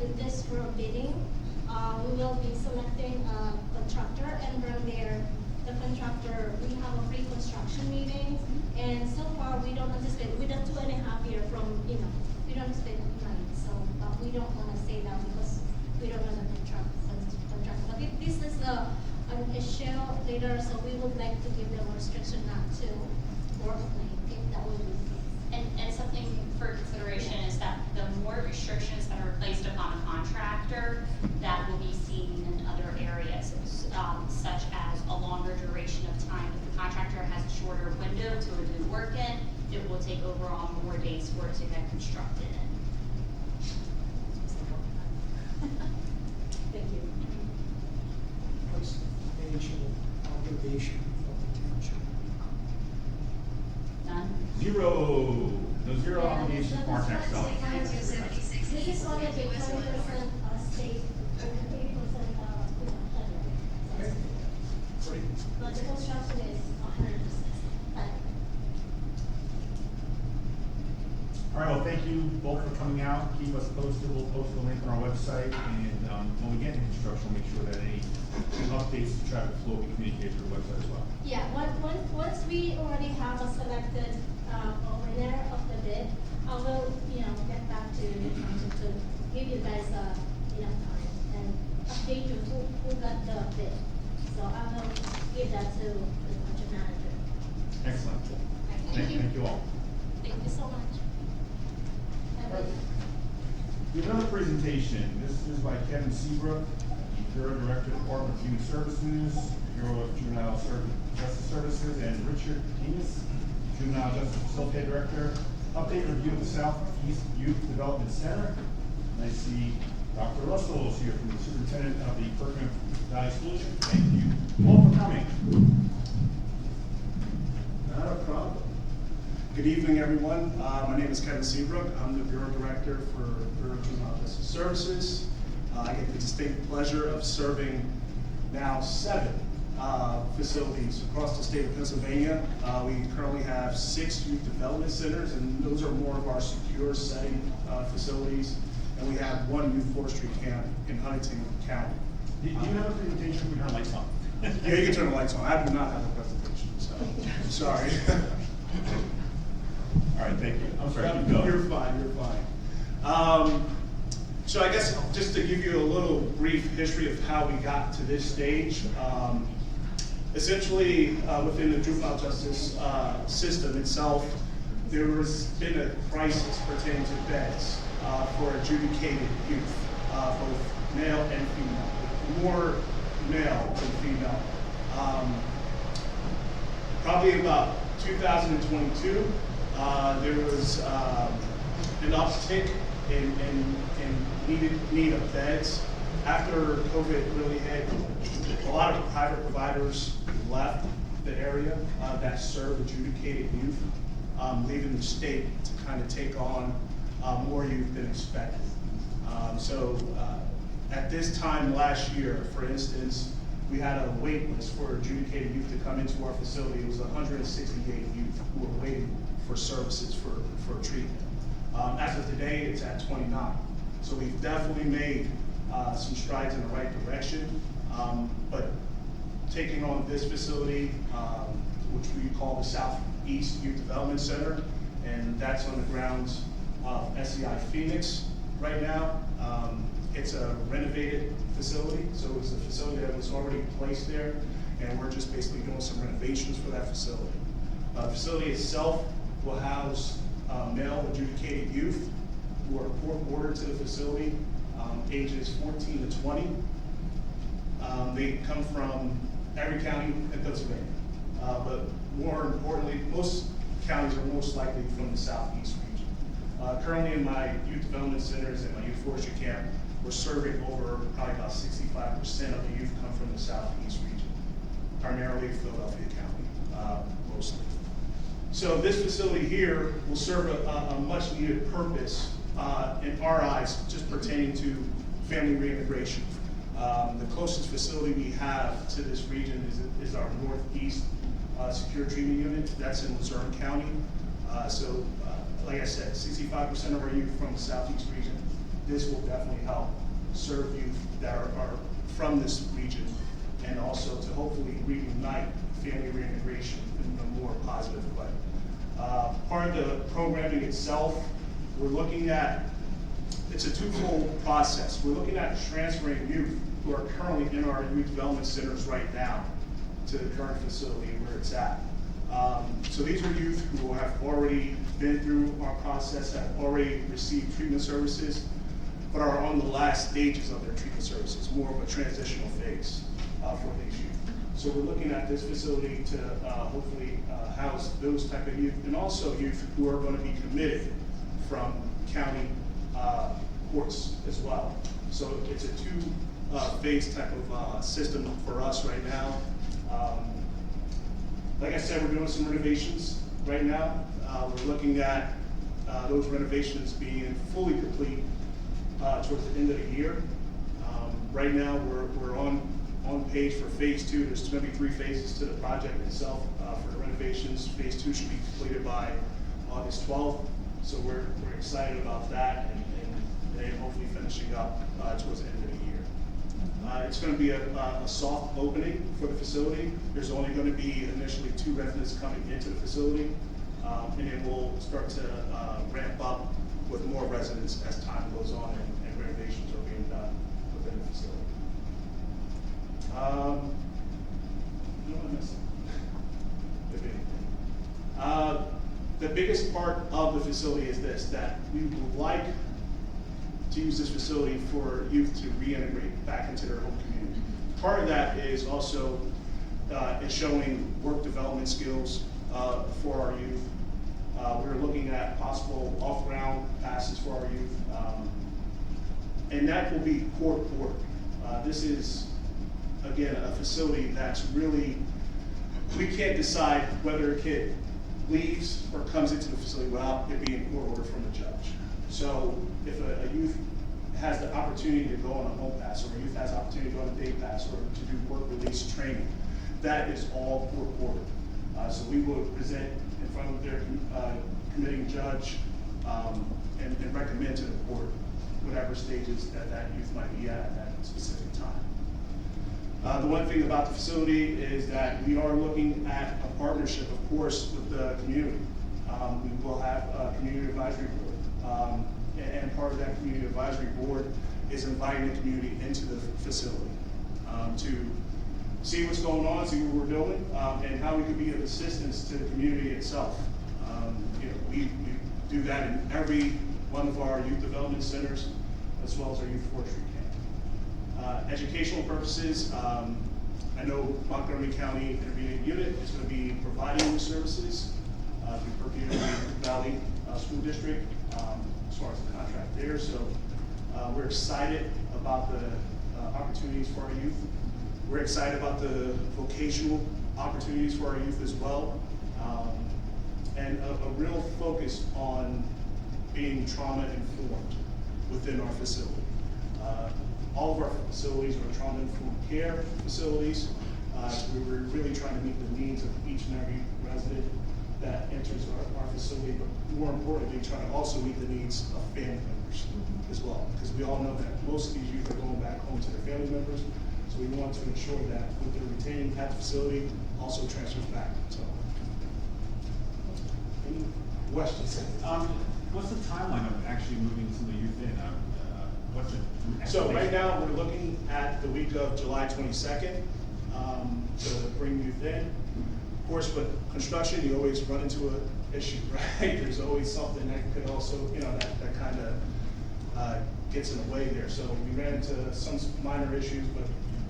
with this for bidding. We will be selecting a contractor, and from there, the contractor, we have a pre-construction meeting, and so far we don't anticipate, with a 2.5 year from, we don't anticipate money, so, but we don't want to say that because we don't know the contract. But if this is an issue later, so we would like to give them a restriction not to work late, if that would be. And something for consideration is that the more restrictions that are placed upon a contractor, that will be seen in other areas, such as a longer duration of time. If the contractor has a shorter window to do work in, it will take overall more days for it to get constructed in. Thank you. What's the financial obligation of the township? None? Zero. No zero Yeah, obligation for our next summer. This is only the 20% state, 80% federal. Okay. Great. But the construction is 100%. All right, well, thank you both for coming out. Keep us posted. We'll post the link on our website, and when we get into construction, we'll make sure that any updates to traffic flow will be communicated through the website as well. Yeah, once we already have a selected winner of the bid, I will, get back to the council to give you guys enough time and update you who got the bid. So I will give that to the project manager. Excellent. Thank you all. Thank you so much. Have a good night. We have another presentation. This is by Kevin Seabrook, Bureau Director, Department of Human Services, Bureau of Juvenile Justice Services, and Richard Demas, Juvenile Justice Facilitator Director. Update review of the Southeast Youth Development Center. And I see Dr. Russell is here from the Superintendent of the Perkins Valley School District. Thank you all for coming. Not a problem. Good evening, everyone. My name is Kevin Seabrook. I'm the Bureau Director for Bureau of Juvenile Justice Services. I get the distinct pleasure of serving now 7 facilities across the state of Pennsylvania. We currently have 6 youth development centers, and those are more of our secure setting facilities. And we have 1 youth forestry camp in Huntington County. Do you have a presentation? We turn the lights on. Yeah, you can turn the lights on. I do not have a presentation, so I'm sorry. All right, thank you. I'm sorry, keep going. You're fine, you're fine. So I guess just to give you a little brief history of how we got to this stage. Essentially, within the juvenile justice system itself, there has been a crisis pertaining to beds for adjudicated youth, both male and female, more male than female. Probably about 2022, there was an uptick in need of beds. After COVID really hit, a lot of private providers left the area that serve adjudicated youth, leaving the state to kind of take on more youth than expected. At this time last year, for instance, we had a wait list for adjudicated youth to come into our facility. It was 168 youth who were waiting for services for treatment. As of today, it's at 29. So we've definitely made some strides in the right direction. But taking on this facility, which we call the Southeast Youth Development Center, and that's on the grounds of SEI Phoenix right now. It's a renovated facility, so it's a facility that was already placed there, and we're just basically doing some renovations for that facility. The facility itself will house male adjudicated youth who are court-ordered to the facility, ages 14 to 20. They come from every county in Pennsylvania, but more importantly, most counties are most likely from the Southeast region. Currently in my youth development centers and my youth forestry camp, we're serving over probably about 65% of the youth come from the Southeast region, primarily Philadelphia County, mostly. So this facility here will serve a much needed purpose in our eyes, just pertaining to family reintegration. The closest facility we have to this region is our Northeast Secure Treatment Unit. That's in Luzerne County. Like I said, 65% of our youth from the Southeast region. this will definitely help serve youth that are from this region, and also to hopefully reunite family reintegration in a more positive way. Part of the programming itself, we're looking at, it's a twofold process. We're looking at transferring youth who are currently in our youth development centers right now to the current facility where it's at. So these are youth who have already been through our process, have already received treatment services, but are on the last stages of their treatment services, more of a transitional phase for these youth. So we're looking at this facility to hopefully house those type of youth, and also youth who are going to be committed from county courts as well. So it's a two-phase type of system for us right now. Like I said, we're doing some renovations right now. We're looking at those renovations being fully complete towards the end of the year. Right now, we're on page for phase 2. There's going to be 3 phases to the project itself for the renovations. Phase 2 should be completed by August 12th. So we're excited about that, and then hopefully finishing up towards the end of the year. It's going to be a soft opening for the facility. There's only going to be initially 2 residents coming into the facility, and then we'll start to ramp up with more residents as time goes on and renovations are being done within the facility. What am I missing? If anything. The biggest part of the facility is this, that we would like to use this facility for youth to reintegrate back into their home community. Part of that is also is showing work development skills for our youth. We're looking at possible off-ground passes for our youth, and that will be court work. This is, again, a facility that's really, we can't decide whether a kid leaves or comes into the facility without it being court ordered from the judge. So if a youth has the opportunity to go on a home pass, or a youth has the opportunity to go on a day pass, or to do work release training, that is all court ordered. So we will present in front of their committing judge and recommend to the court whatever stages that youth might be at that specific time. The one thing about the facility is that we are looking at a partnership, of course, with the community. We will have a community advisory board, and part of that community advisory board is inviting the community into the facility to see what's going on, see what we're doing, and how we can be of assistance to the community itself. We do that in every one of our youth development centers, as well as our youth forestry camp. Educational purposes, I know Montgomery County Intermediate Unit is going to be providing these services through Perkins Valley School District as far as the contract there. So we're excited about the opportunities for our youth. We're excited about the vocational opportunities for our youth as well, and a real focus on being trauma informed within our facility. All of our facilities are trauma informed care facilities. We're really trying to meet the needs of each and every resident that enters our facility, but more importantly, trying to also meet the needs of family members as well, because we all know that most of these youth are going back home to their family members. So we want to ensure that what they're retaining at the facility also transfers back. So, any questions? What's the timeline of actually moving some of the youth in? What's it? So right now we're looking at the week of July 22nd to bring youth in. Of course, with construction, you always run into an issue, right? There's always something that could also, that kind of gets in the way there. So we ran into some minor issues, but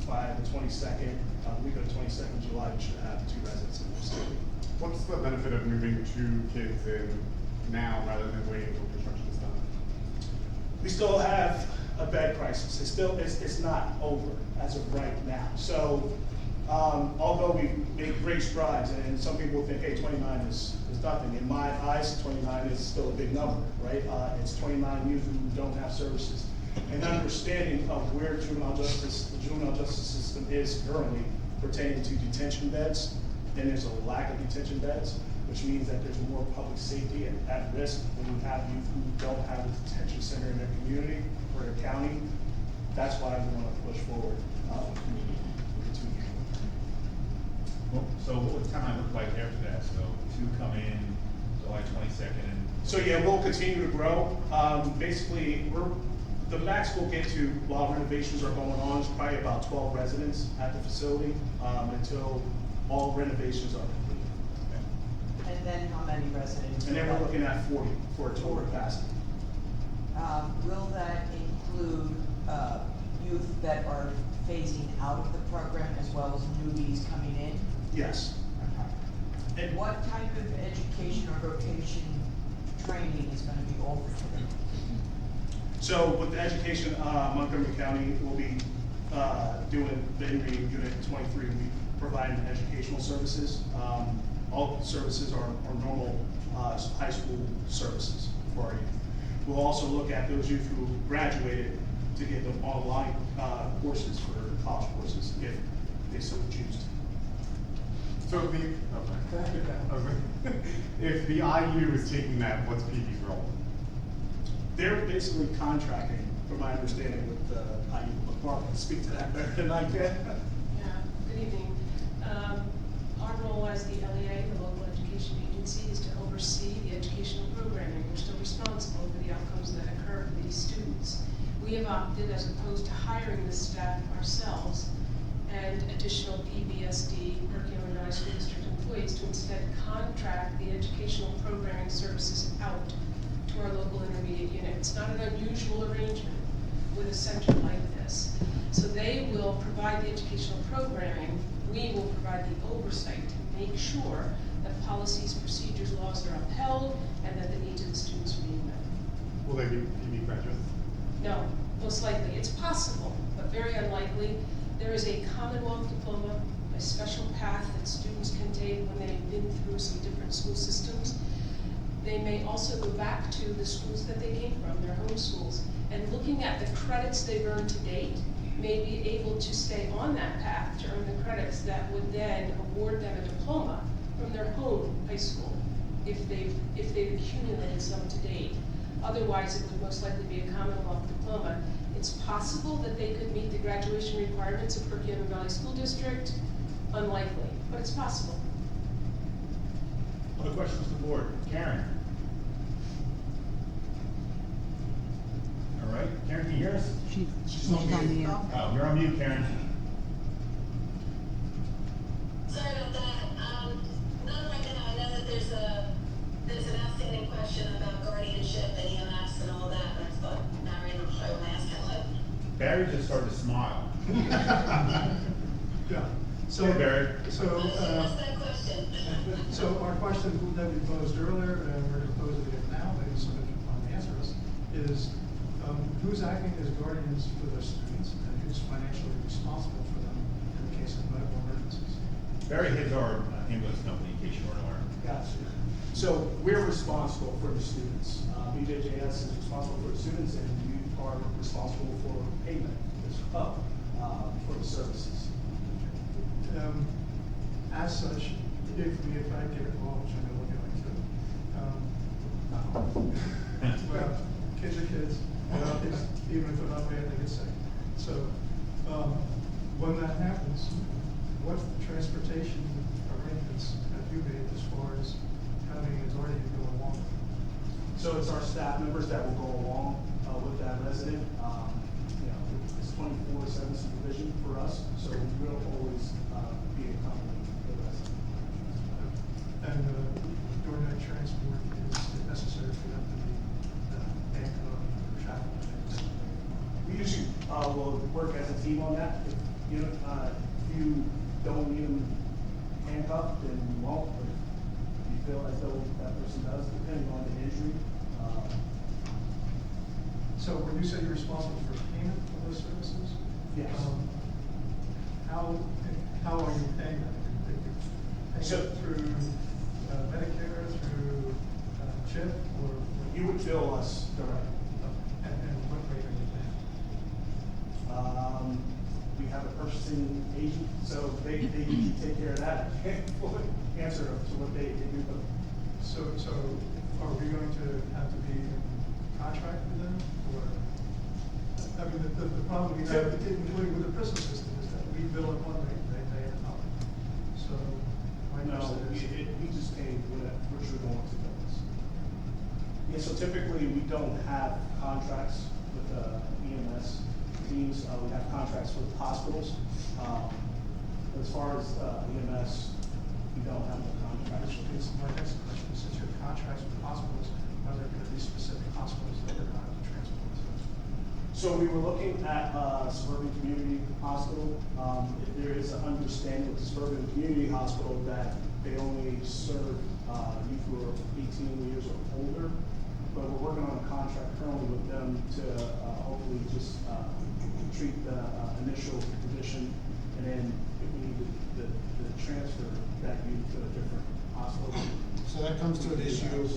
by the 22nd, week of the 22nd of July, we should have 2 residents in the facility. What's the benefit of moving 2 kids in now rather than waiting until construction is done? We still have a bed crisis. It's not over as of right now. So although we've made great strides, and some people think, hey, 29 is nothing. In my eyes, 29 is still a big number, right? It's 29 youth who don't have services. And understanding of where the juvenile justice system is currently pertaining to detention beds, and there's a lack of detention beds. which means that there's more public safety at risk when you have youth who don't have a detention center in their community or their county. That's why we want to push forward with the 2 years. Well, so what would the timeline look like after that? So 2 come in July 22nd and. So yeah, we'll continue to grow. Basically, the max we'll get to while renovations are going on is probably about 12 residents at the facility until all renovations are complete. And then how many residents? And then we're looking at 40 for a total capacity. Will that include, youth that are phasing out of the program as well as newbies coming in? Yes. And what type of education or vocation training is gonna be offered to them? So with the education, Montgomery County will be doing the Henry Unit 23. We provide educational services. All services are normal high school services for our youth. We'll also look at those youth who graduated to get them online courses for college courses if they so choose. So the, if the IU is taking that, what's PP's role? They're basically contracting, from my understanding, with the IU. Mark can speak to that better than I can. Yeah, good evening. Our role as the LEA, the local education agency, is to oversee the educational programming. We're still responsible for the outcomes that occur for these students. We have opted, as opposed to hiring the staff ourselves and additional PBSD, Perkiomen Valley School District employees, to instead contract the educational programming services out to our local intermediate unit. It's not an unusual arrangement with a center like this. So they will provide the educational programming, we will provide the oversight to make sure that policies, procedures, laws are upheld, and that the needs of the students are being met. Will they be PB graduates? No, most likely. It's possible, but very unlikely. There is a Commonwealth diploma, a special path that students can take when they've been through some different school systems. They may also go back to the schools that they came from, their home schools, and looking at the credits they've earned to date, may be able to stay on that path to earn the credits that would then award them a diploma from their home high school, if they've accumulated some to date. Otherwise, it would most likely be a Commonwealth diploma. It's possible that they could meet the graduation requirements of Perkiomen Valley School District. Unlikely, but it's possible. Other questions to the board? Karen? All right, Karen, can you hear us? She's on mute. Oh, you're on mute, Karen. Sorry about that. Not right now. I know that there's an outstanding question about guardianship and EMS and all that, but I thought not right now I want to ask that. Barry just started to smile. Yeah. So, Hey, Barry. What's that question? So our question that we posed earlier, and we're going to pose it again now, maybe somebody can finally answer us, is who's acting as guardians for their students and who's financially responsible for them in the case of medical emergencies? Barry is our ambulance company, in case you weren't aware. Gotcha. So we're responsible for the students. BJJS is responsible for the students, and you are responsible for payment as well for the services. As such, if I get involved, which I know we're going to, well, kids are kids, even if they're not bad, they get sick. So when that happens, what transportation arrangements have you made as far as having a guardian go along? So it's our staff members that will go along with that resident. It's 24/7 supervision for us, so we will always be accompanying the resident. And during that transport, is it necessary for them to be handcuffed or shackled? We usually will work as a team on that. If you don't need them handcuffed, then you won't. But if you feel as though that person does, depending on the injury. So when you say you're responsible for payment for those services? Yes. How are you paying that? Are you paying So- it through Medicare, through CHIP, or? You would bill us directly. And what rate are you paying? We have a purchasing agent, so they usually take care of that. I can't fully answer to what they do, but So are we going to have to be in contract with them, or? I mean, the problem we have, including with the prison system, is that we bill at one rate, they pay at another. So, my No, question is. we just pay what you're going to bill us. Yeah, so typically, we don't have contracts with EMS teams, we have contracts with hospitals. As far as EMS, we don't have no contracts. My next question is, since you have contracts with hospitals, are there going to be specific hospitals that they're going to have to transport to? So we were looking at Suburban Community Hospital. There is an understanding with the Suburban Community Hospital that they only serve youth who are 18 years or older. But we're working on a contract currently with them to hopefully just treat the initial condition, and then if we need to transfer that youth to a different hospital. So that comes to an issue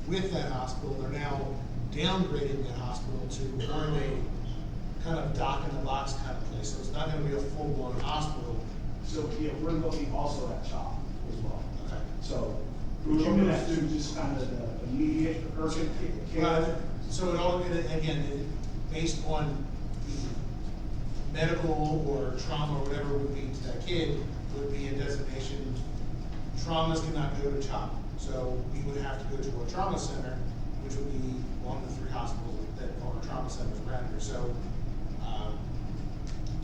with that hospital. They're now downgrading that hospital to more of a kind of dock in the box kind of place. So it's not gonna be a full-blown hospital. So yeah, we're looking also at CHOP as well. Okay. So we're looking at just kind of the immediate urgent care. So it all, based on the medical or trauma or whatever would be to that kid, would be a designation. Traumas cannot go to CHOP. So we would have to go to a trauma center, which would be one of the 3 hospitals that are trauma centers around here. So,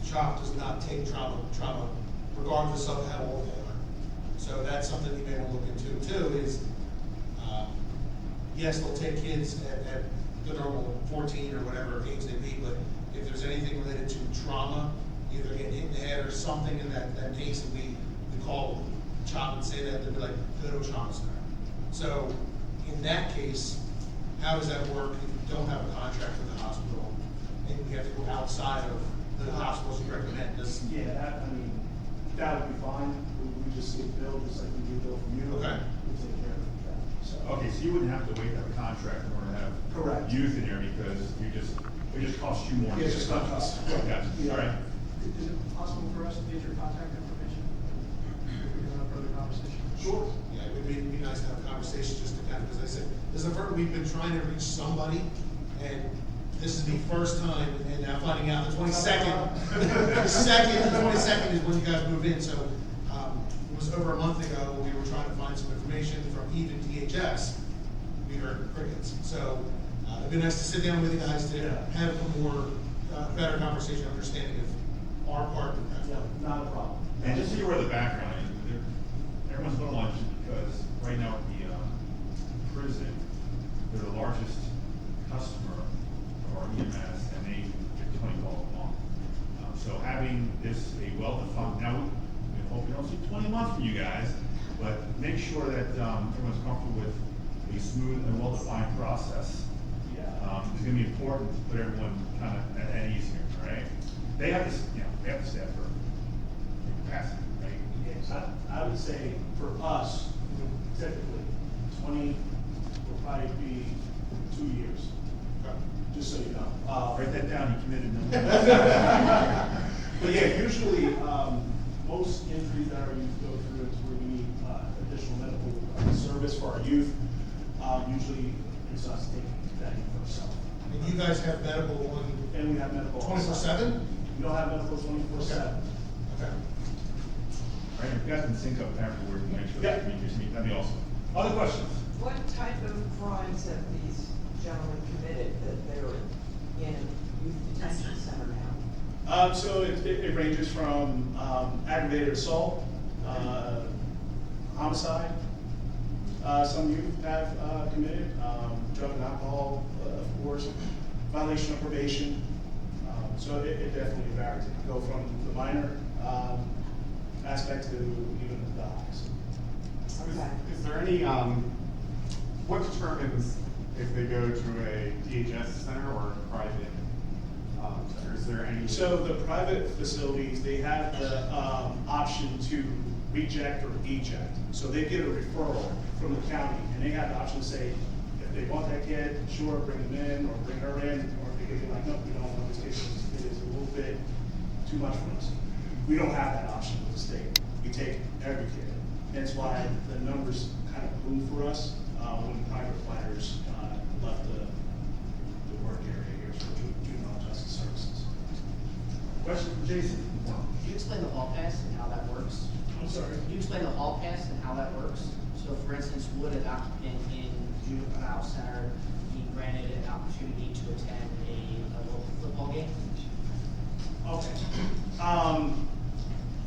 CHOP does not take trauma regardless of how old they are. So that's something you may want to look into too, is, yes, they'll take kids at the normal 14 or whatever age they be, but if there's anything related to trauma, either getting hit in the head or something in that case, and we call CHOP and say that, they'd be like, go to a trauma center. So in that case, how does that work if you don't have a contract with the hospital and you have to go outside of the hospitals you recommend? Yeah, that would be fine. We just get billed just like we do bill from you. Okay. We take care of that. So. Okay, so you wouldn't have to wait to have a contract in order to have. Correct. Youth in there because it just costs you more. Yeah, it's just not us. Gotcha. Yeah. All right. Is it possible for us to get your contact information? If we can have a further conversation? Sure. Yeah, it would be nice to have a conversation just to kind of, as I said, this is the first, we've been trying to reach somebody, and this is the first time, and now finding out the 22nd, the 22nd is when you guys move in, so, it was over a month ago, when we were trying to find some information from even DHS, we heard crickets. So, it'd be nice to sit down with you guys to have a more, better conversation, understanding of our part in that. Yeah, not a problem. And just so you're aware of the background, everyone's going to lunch because right now at the prison, they're the largest customer of our EMS, and they get 20 calls a month. So having this a well-defined, now we hope we don't see 20 months from you guys, but make sure that everyone's comfortable with a smooth and well-defined process. Yeah. It's going to be important to put everyone kind of at ease here, all right? They have to, they have to staff for capacity, right? Yes, I would say for us, typically, 20 will probably be 2 years, just so you know. Write that down, you committed. But yeah, usually, most injuries that our youth go through is where we need additional medical service for our youth. Usually, it's us taking that in for ourselves. And you guys have medical on And we have medical. 24/7? We don't have medical 24/7. Okay. All right, if you guys can sync up afterwards and make sure Yeah. that we just meet, that'd be awesome. Other questions? What type of crimes have these gentlemen committed that they're in youth detention center now? So it ranges from aggravated assault, homicide. Some youth have committed drug and alcohol, of course, violation of probation. So it definitely varies. It can go from the minor aspect to even the highest. Okay. Is there any, what determines if they go to a DHS center or a private center? Is there any? So the private facilities, they have the option to reject or eject. So they get a referral from the county, and they have the option to say, if they want that kid, sure, bring them in, or bring her in, or if they get like, no, we don't want this kid, it is a little bit too much for us. We don't have that option with the state. We take every kid. That's why the numbers kind of boom for us, when private providers, left the work area here for juvenile justice services. Question for Jason? Can you explain the hall pass and how that works? I'm sorry. Can you explain the hall pass and how that works? So for instance, would an occupant in juvenile center be granted an opportunity to attend a local football game? Okay.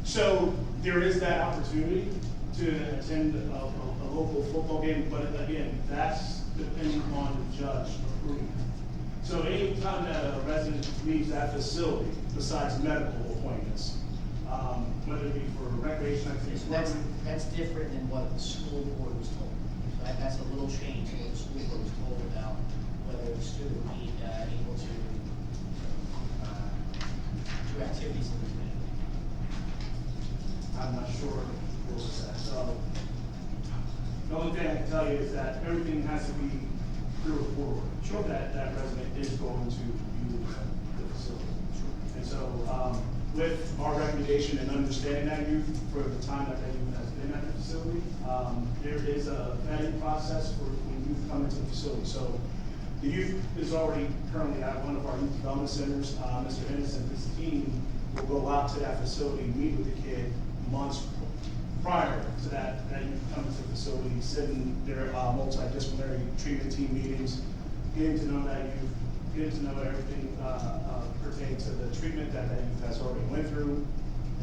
So there is that opportunity to attend a local football game, but again, that's depending on the judge approving. So any time that a resident leaves that facility, besides medical appointments, whether it be for recreation activities. So that's different than what the school board was told. So that's a little change in what the school board was told about whether the student would be able to do activities in the community. I'm not sure what was that. So the only thing I can tell you is that everything has to be through a forward. Sure. That resident is going to use the facility. Sure. And so with our recommendation and understanding that youth for the time that youth has been at the facility, there is a vetting process for when youth come into the facility. So the youth is already currently at one of our youth development centers. Mr. Ennis and his team will go out to that facility, meet with the kid months prior to that youth coming to the facility, sit in their multidisciplinary treatment team meetings, getting to know that youth, getting to know everything pertaining to the treatment that youth has already went through,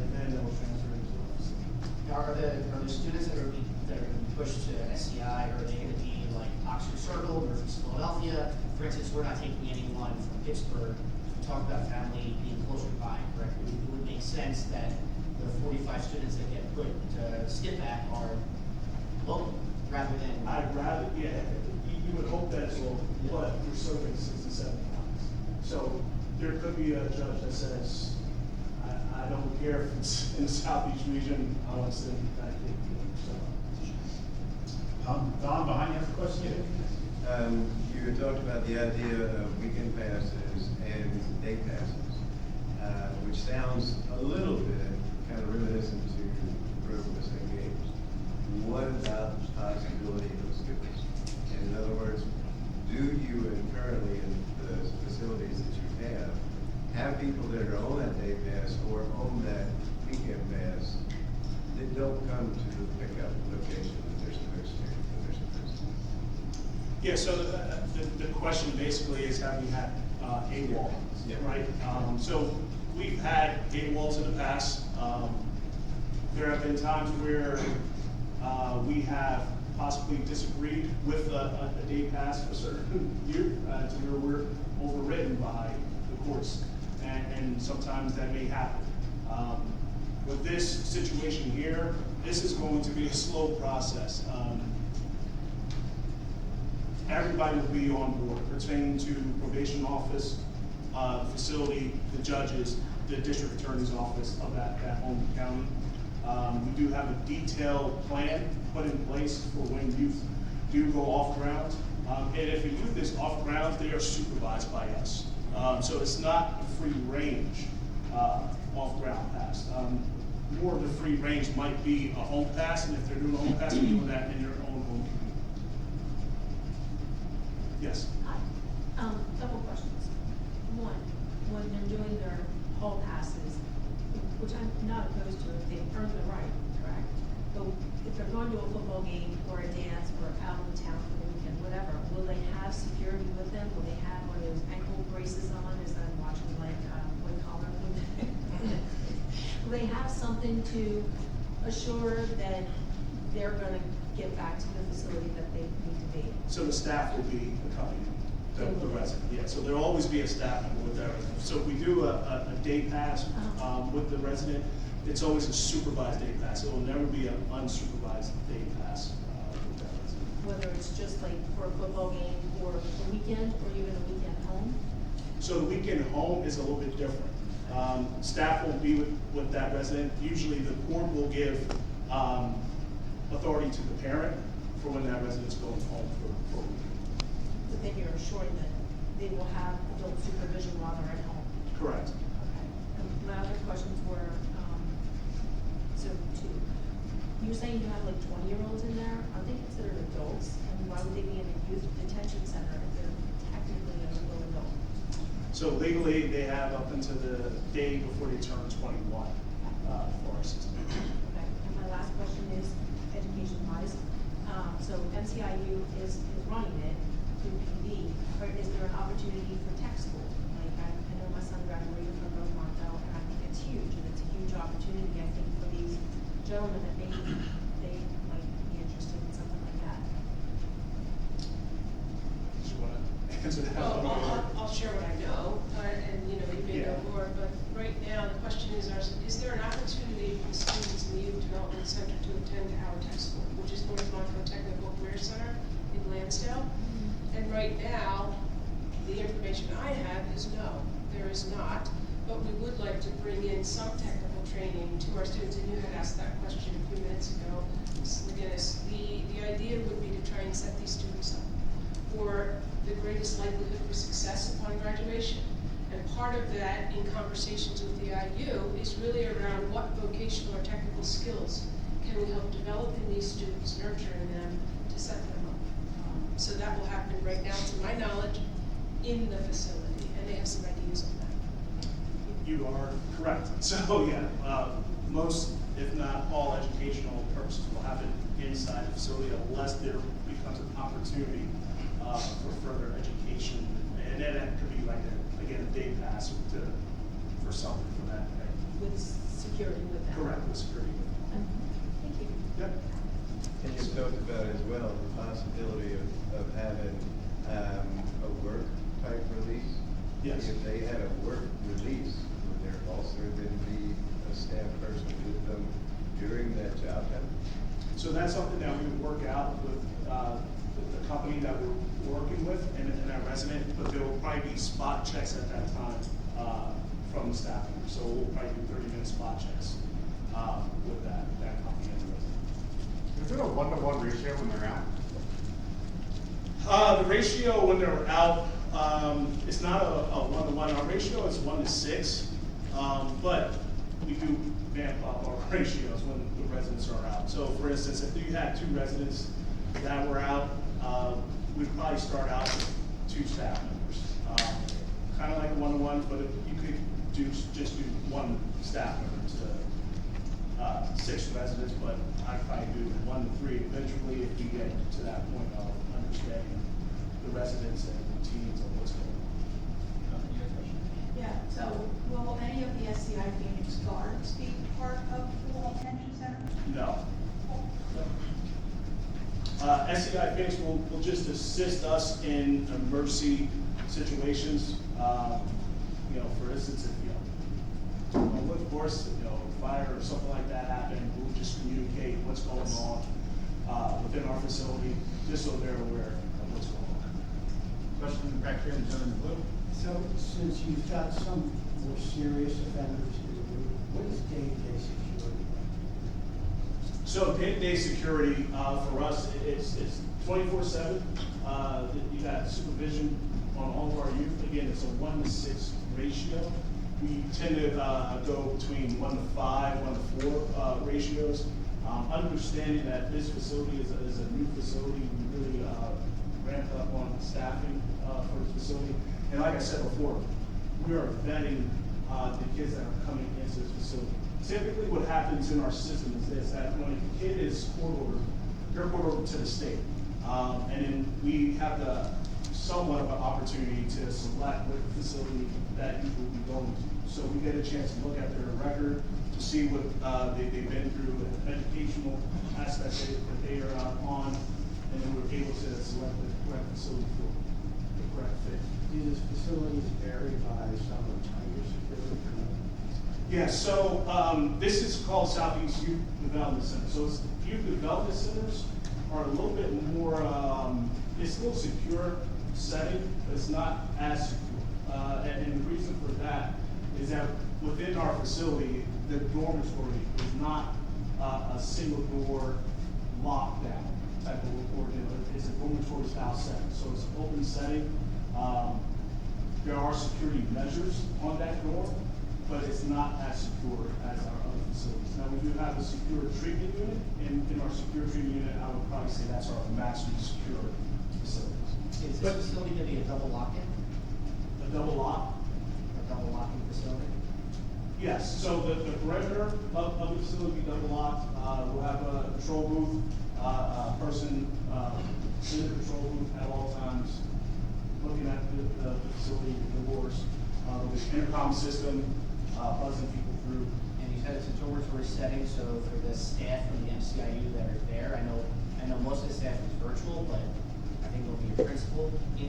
and then they'll transfer into the facility. Are the students that are going to be pushed to SEI, are they going to be like Oxford Circle, Northeast Philadelphia? For instance, we're not taking anyone from Pittsburgh. We talk about family being closer by, correct? It would make sense that the 45 students that get put to Skippack are local, rather than. I'd rather, yeah, you would hope that it's local, but we're serving 67 counties. So there could be a judge that says, I don't care if it's in the southeast region, I want to send that kid here. So. Don, behind you has a question? You had talked about the idea of weekend passes and day passes, which sounds a little bit kind of reminiscent to Grove St. Games. What about the possibility of skippers? And in other words, do you currently in the facilities that you have people that are on that day pass or on that weekend pass that don't come to the pickup location that they're supposed to? Yeah, so the question basically is, have we had AWOL, Yeah. right? So we've had AWOLs in the past. There have been times where we have possibly disagreed with a day pass for a certain year, to where we're overridden by the courts, and sometimes that may happen. With this situation here, this is going to be a slow process. Everybody will be on board pertaining to probation office, facility, the judges, the district attorney's office of that home county. We do have a detailed plan put in place for when youth do go off ground. And if a youth is off ground, they are supervised by us. So it's not a free range off ground pass. More of the free range might be a home pass, and if they're doing a home pass, they're doing that in their own home community. Yes? Hi. Couple questions. One, when they're doing their hall passes, which I'm not opposed to if they earn the right, correct? But if they're going to a football game or a dance or out in town for the weekend, whatever, will they have security with them? Will they have one of those ankle braces on as I'm watching like, what collar? Will they have something to assure that they're gonna get back to the facility that they need to be? So the staff will be accompanying the resident, yeah, so there'll always be a staff member with that resident. So if we do a day pass with the resident, it's always a supervised day pass. It will never be an unsupervised day pass with that resident. Whether it's just like for a football game or a weekend or even a weekend home? So the weekend home is a little bit different. Staff won't be with that resident. Usually the court will give authority to the parent for when that resident's going home for a weekend. But then you're assuring that they will have adult supervision while they're at home? Correct. Okay. And my other questions were, so two, you're saying you have like 20-year-olds in there? Are they considered why would they be in a youth detention center if they're technically a legal adult? So legally, they have up until the day before they turn 21 for our system. Okay, and my last question is education-wise. So MCIU is running it through PD, or is there an opportunity for tech school? Like, I know my son graduated from Montville, and I think it's huge, and it's a huge opportunity, I think, for these gentlemen that maybe they might be interested in something like that. Do you want to answer that? Well, I'll share what I know, and, you know, you may know Yeah. more, but right now, the question is there an opportunity for the students in the Youth Development Center to attend our tech school, which is North Montville Technical Career Center in Lansdale? And right now, the information I have is no, there is not, but we would like to bring in some technical training to our students, and you had asked that question a few minutes ago, Ms. McGinnis. The idea would be to try and set these students up for the greatest likelihood for success upon graduation. And part of that, in conversations with the IU, is really around what vocational or technical skills can we help develop in these students, nurturing them to set them up. So that will happen right now, to my knowledge, in the facility, and they have some ideas on that. You are correct. So yeah, most, if not all, educational purposes will happen inside the facility unless there becomes an opportunity for further education. And then that could be like a day pass for something for that. With security with that. Correct, with security. Thank you. Yep. And you talked about as well the possibility of having a work type release. Yes. If they had a work release, would there also then be a staff person with them during that job time? So that's something that we would work out with the company that we're working with and our resident, but there will probably be spot checks at that time from the staff member. So we'll probably do 30-minute spot checks with that company and the resident. Is it a 1-to-1 ratio when they're out? The ratio when they're out, it's not a 1-to-1. Our ratio is 1-to-6, but we do vamp up our ratios when the residents are out. So for instance, if you had 2 residents that were out, we'd probably start out with 2 staff members. Kind of like a 1-to-1, but you could just do 1 staff member to 6 residents, but I'd probably do 1-to-3 eventually if you get to that point of understanding the residents and routines of what's going on. Yeah, so will any of the SCI Phoenix guards be part of the detention center? No. SCI Phoenix will just assist us in emergency situations. You know, for instance, if of course, fire or something like that happened, we'll just communicate what's going on within our facility, just so they're aware of what's going on. Question back here in the gentleman in blue. So, since you've got some more serious offenders in the group, what is day-to-day security like? So day-to-day security for us, it's 24/7. You got supervision on all of our youth. Again, it's a 1-to-6 ratio. We tend to go between 1-to-5, 1-to-4 ratios. Understanding that this facility is a new facility, we really ramped up on staffing for the facility. And like I said before, we are vetting the kids that are coming into this facility. Typically what happens in our system is this, that when a kid is court ordered, they're court ordered to the state. And then we have the somewhat of an opportunity to select what facility that you will be going to. So we get a chance to look at their record, to see what they've been through, educational aspects that they are on, and then we're able to select the correct facility for the correct fit. Do these facilities vary by some of the tighter security? Yeah, so this is called Southeast Youth Development Center. So it's, youth development centers are a little bit more, it's a little secure setting, but it's not as secure. And the reason for that is that within our facility, the dormitory is not a single door lockdown type of ordeal. It's a dormitory style setting. So it's an open setting. There are security measures on that door, but it's not as secure as our other facilities. Now, we do have a secure treatment unit, and in our secure treatment unit, I would probably say that's our maximum secure facilities. Is this facility gonna be a double lock-in, A double lock? a double locking facility? Yes, so the perimeter of the facility will be double locked. We'll have a control booth, a person in the control booth at all times, looking at the facility, the doors. There'll be an intercom system, buzzing people through. And you said it's a dormitory setting, so for the staff from the MCIU that are there, I know most of the staff is virtual, but I think there'll be a principal in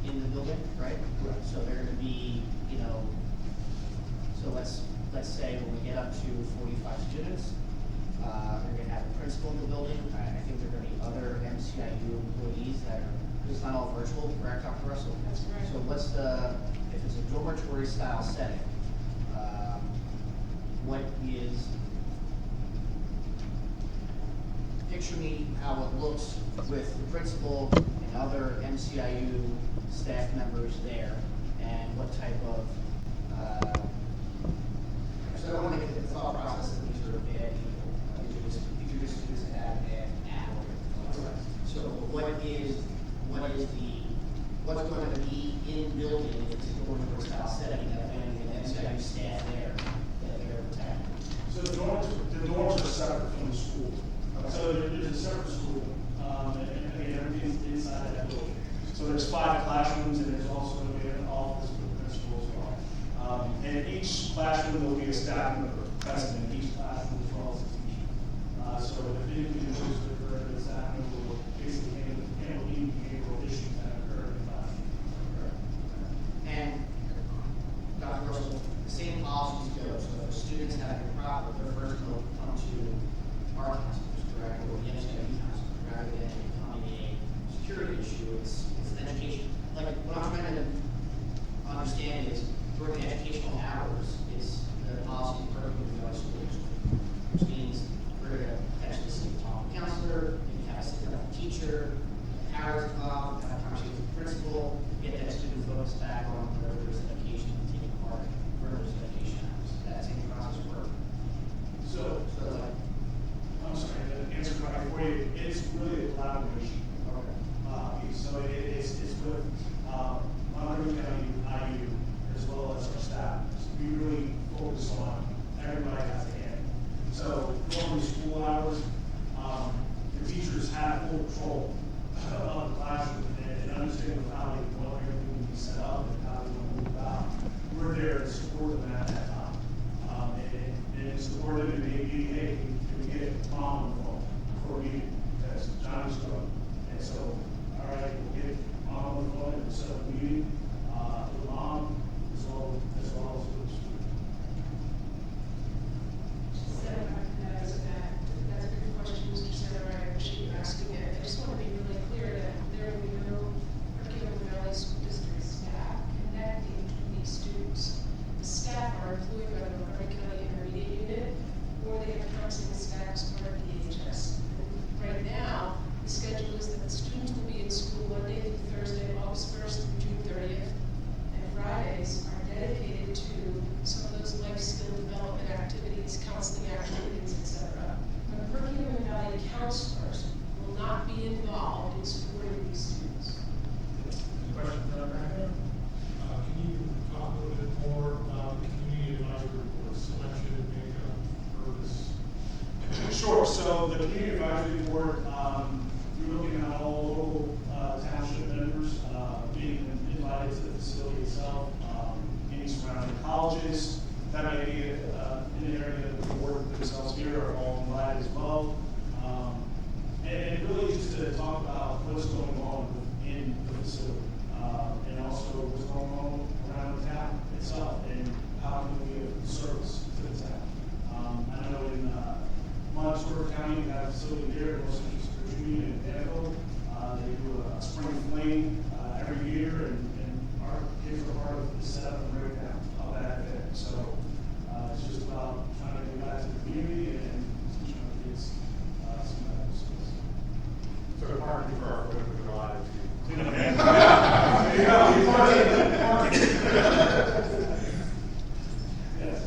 the building, right? Correct. So they're gonna be, so let's say when we get up to 45 students, we're gonna have a principal in the building. I think there are gonna be other MCIU employees that are, it's not all virtual, correct, Dr. Russell? That's correct. So what's the, if it's a dormitory style setting, what is, picture me how it looks with the principal and other MCIU staff members there, and what type of, so I don't want to make the thought process that these are bad people. These are just students that have bad attitude. So what's going to be in building if it's a dormitory style setting, that when the MCIU staff there, that they're protected? So the dorms are separate from the school. So there's a separate school, and again, everything's inside that building. So there's 5 classrooms, and there's also going to be an office for the principal as well. And in each classroom, there'll be a staff member present in each classroom as well as a teacher. So if anything goes to occur, the staff member will basically handle any behavioral issues that occur in the classroom. And Dr. Russell, the same policies go, so if students have a problem, they're first going to come to our counselors, correct, or the MCIU counselors, rather than becoming a security issue, it's an education. Like, what I'm trying to understand is, during the educational hours, is the policy curriculum of our schools, which means we're going to potentially see a talk counselor, maybe have a sit-down teacher, parents involved, have a conversation with the principal, get that student focus back on whatever there's education and taking part in those education hours. That same process work. So like, I'm sorry, to answer right for you, it's really a collaboration. Piece. So it's with Montgomery County IU as well as our staff. So we really focus on everybody has a hand. So during school hours, the teachers have full control of the classroom and understanding how they want everything to be set up and how they want to move about. We're there to support them at that time. And support them and maybe, hey, can we get mom involved before we, because Johnny's struggling. And so, all right, we'll get mom on the phone and set up a meeting, with mom as well as with the student. That's a good question, Mr. Senator. I appreciate you asking it. I just want to be really clear that there will be no Curriculum Valley School District staff connecting to these students. The staff are employed by the Montgomery County Intermediate Unit, or they have counseling staff as part of DHS. Right now, the schedule is that the students will be in school Monday through Thursday, August 1st through June 30th. And Fridays are dedicated to some of those life skill development activities, counseling activities, etc. But Curriculum Valley counselors will not be involved in supporting these students. Question for Dr. Hacker. Can you talk a little bit more about the community advisory board selection and makeup for this? Sure. So the community advisory board, we're looking at all local township members being invited to the facility itself, any surrounding colleges that may be in the area that the board themselves here are all invited as well. And really just to talk about what's going on in the facility and also what's going on around the town itself and how can we be of service to the town. I know in Montour County, we have a facility there, Los Angeles Christian Union in Danville. They do a spring fling every year, and our kids are part of the setup and breakdown of that event. So it's just about trying to get back to the community and teaching our kids some of those skills. So the parking for our women is allowed to clean up. Yes.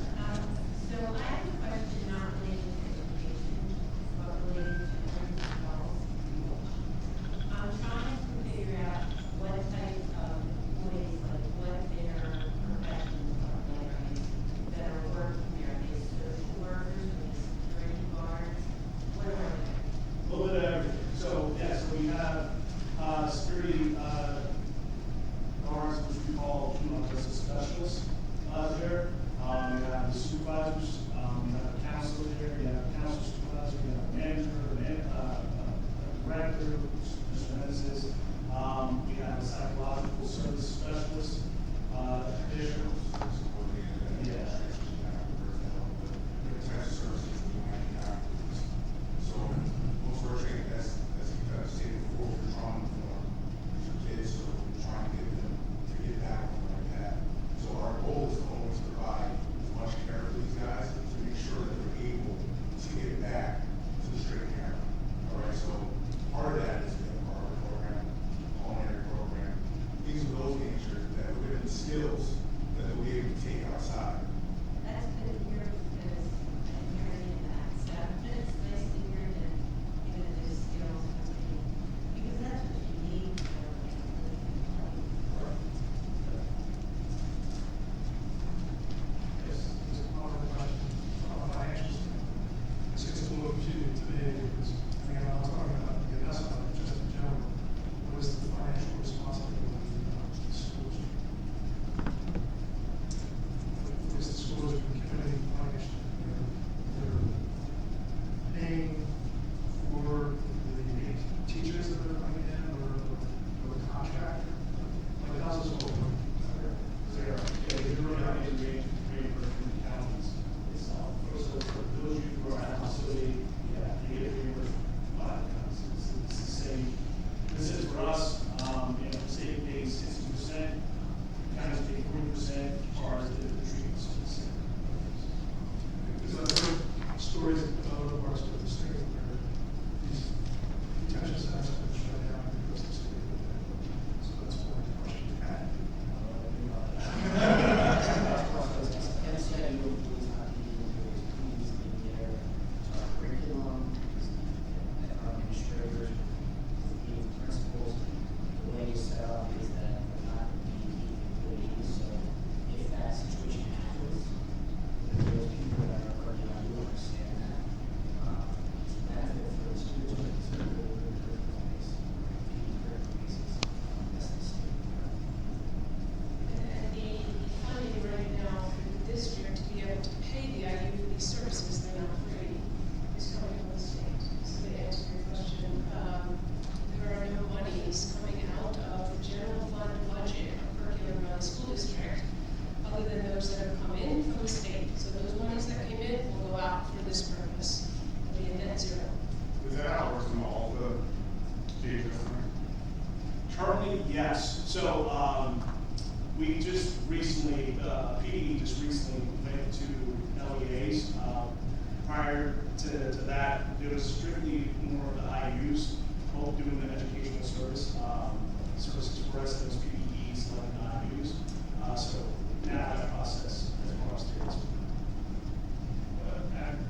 prior to that, it was strictly more of the IUs, both doing the educational services for residents, PPEs, like IUs. So now that process has crossed here as well.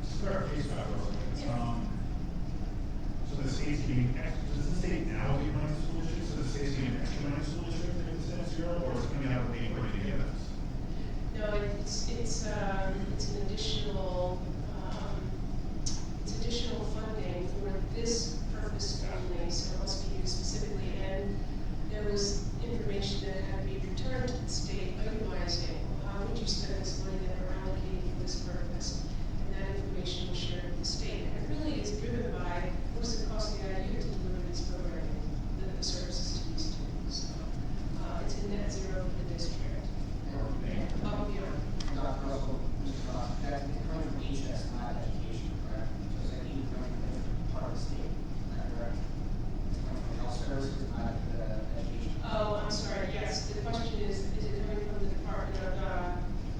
Just clarification about those. So the state's giving, does the state now give money to school districts, so the state's giving extra money to school districts to get the sales zero, or is it coming out of the way to give us? No, it's an additional, it's additional funding for this purpose only, so it must be used specifically. And there was information that had to be returned to the state itemizing, how would you spend this money that we're allocating for this purpose? And that information was shared with the state. And it really is driven by what's the cost of the IU to deliver this program, the services to these students. So, it's a net zero for the district. Oh, yeah. Dr. Russell, Mr. Ross, that the current HS not education, correct? So is that even coming from part of the state, is that correct? Coming from health services, not education? Oh, I'm sorry, yes, the question is it coming from the Department of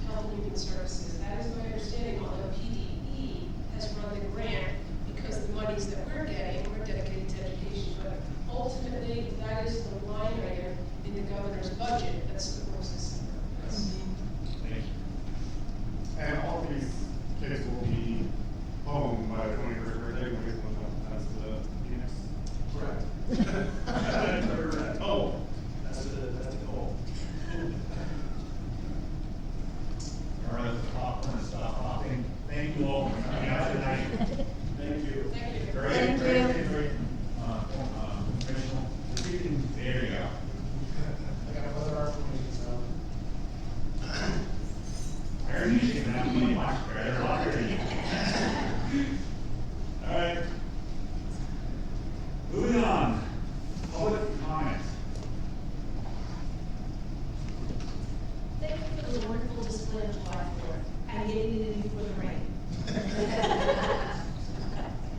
Health and Human Services? That is my understanding, although PDE has run the grant because the monies that we're getting, we're dedicated to education, but ultimately, that is the line item in the governor's budget that supports this. And all these kids will be home by the 21st birthday, when we get one up, that's the Phoenix. Correct. Oh, that's the goal. All right, let's pop, we're gonna stop popping. Thank you all for coming out tonight. Thank you. Thank you. Very, informational. There you go. I got another argument, so. I heard you shaking that money much better, a lot better than you. All right. Moving on. Public comment. Thank you for the wonderful display of July 4th and getting it in before the rain.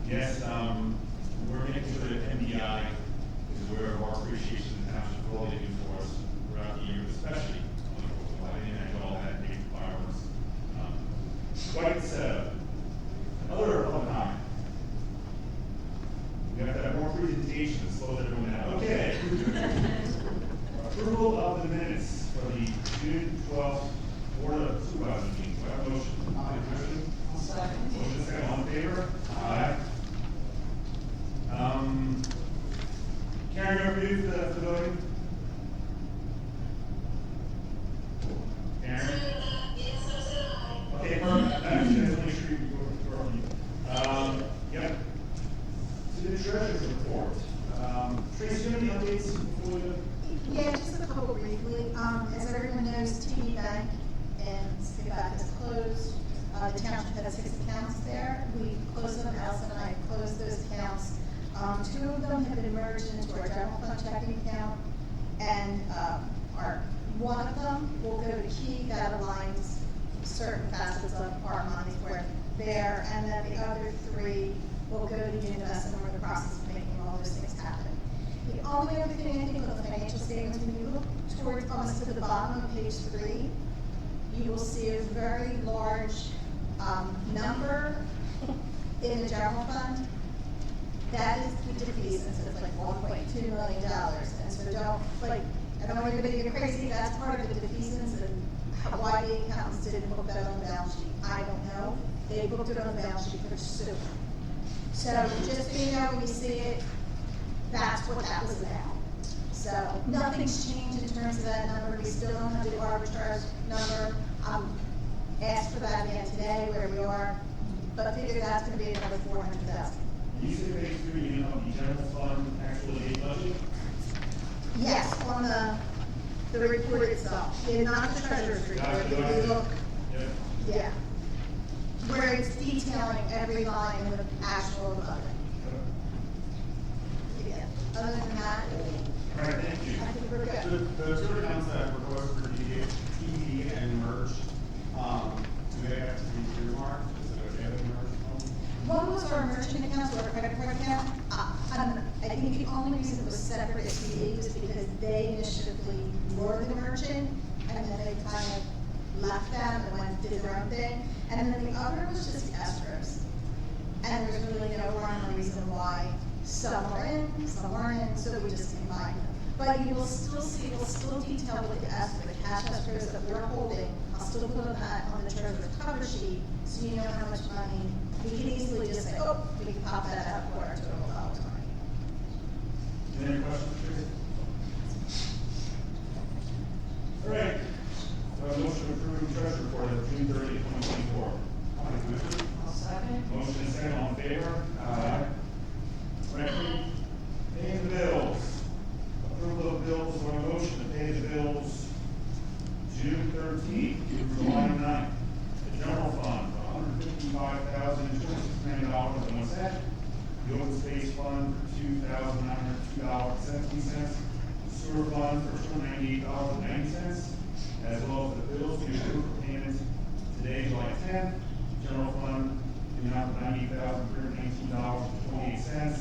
Yes, we're making sure that NDI is aware of our appreciation and township for all they do for us throughout the year, especially on the 4th of July, and all that big fireworks. Quite another public comment. We have to have more presentations, slow everyone down. Okay. Approval of the minutes for the June 12th Board of Supervisors meeting. Do I have a motion? Motion? Motion second, all in favor? Aye. Karen, over you for the voting? Karen? Yes, I said aye. Okay, perfect. That's just make sure you go from you. Yep. To the treasurer's report. Tracy, do you have any updates before we? Yeah, just a couple briefly. As everyone knows, TD Bank and Skippack is closed. The township has 6 accounts there. We closed them, Allison and I closed those accounts. 2 of them have been merged into our general fund checking account, and one of them will go to Key, that aligns certain facets of our monies where there, and then the other 3 will go to Univest, and we're in the process of making all those things happen. The only other thing I think with the financial statements, when you look towards almost to the bottom of page 3, you will see a very large number in the general fund. That is the defeasance, it's like $1.2 million. And so I don't want anybody to get crazy, that's part of the defeasance, and why the accountants didn't book that on the balance sheet, I don't know. They booked it on the balance sheet for super. So just so you know, when you see it, that's what that was about. So nothing's changed in terms of that number. We still don't have the arbitrage number. Asked for that again today, where we are, but I figure that's gonna be another 400,000. You said page 3, you know, the general fund actual aid budget? Yes, on the report itself, yeah, not the treasurer's report, if you look, Yep. yeah. Where it's detailing every line with actual above it. Yeah, other than that, All right, thank you. I think we're good. The 2 accounts that were closed for TD and merged, do they have to be earmarked? Is it okay to merge them? One was our merchant account, so our credit card account. I think the only reason it was separate as TD was because they initially were the merchant, and then they kind of left them and went and did their own thing. And then the other was just the escrows. and there's really no rhyme or reason why some are in, some aren't in, so we just combine them. But you will still see, we'll still detail what the cash escrows that we're holding. I'll still put that on the treasurer's cover sheet, so you know how much money. We can easily just say, oh, we can pop that out for our total dollar time. Any questions, please? All right, motion to approve treasurer report of June 30, 2024. I'll second. Motion and second, all in favor? Aye. Right, paying the bills. Approval of bills, or a motion to pay the bills June 13th through July 9th. The general fund, $155,269.01. The open space fund for $2,902.17. Sewer fund for $298.90, as well as the bills to be approved for payment today, July 10th. General fund, the amount of $90,318.28.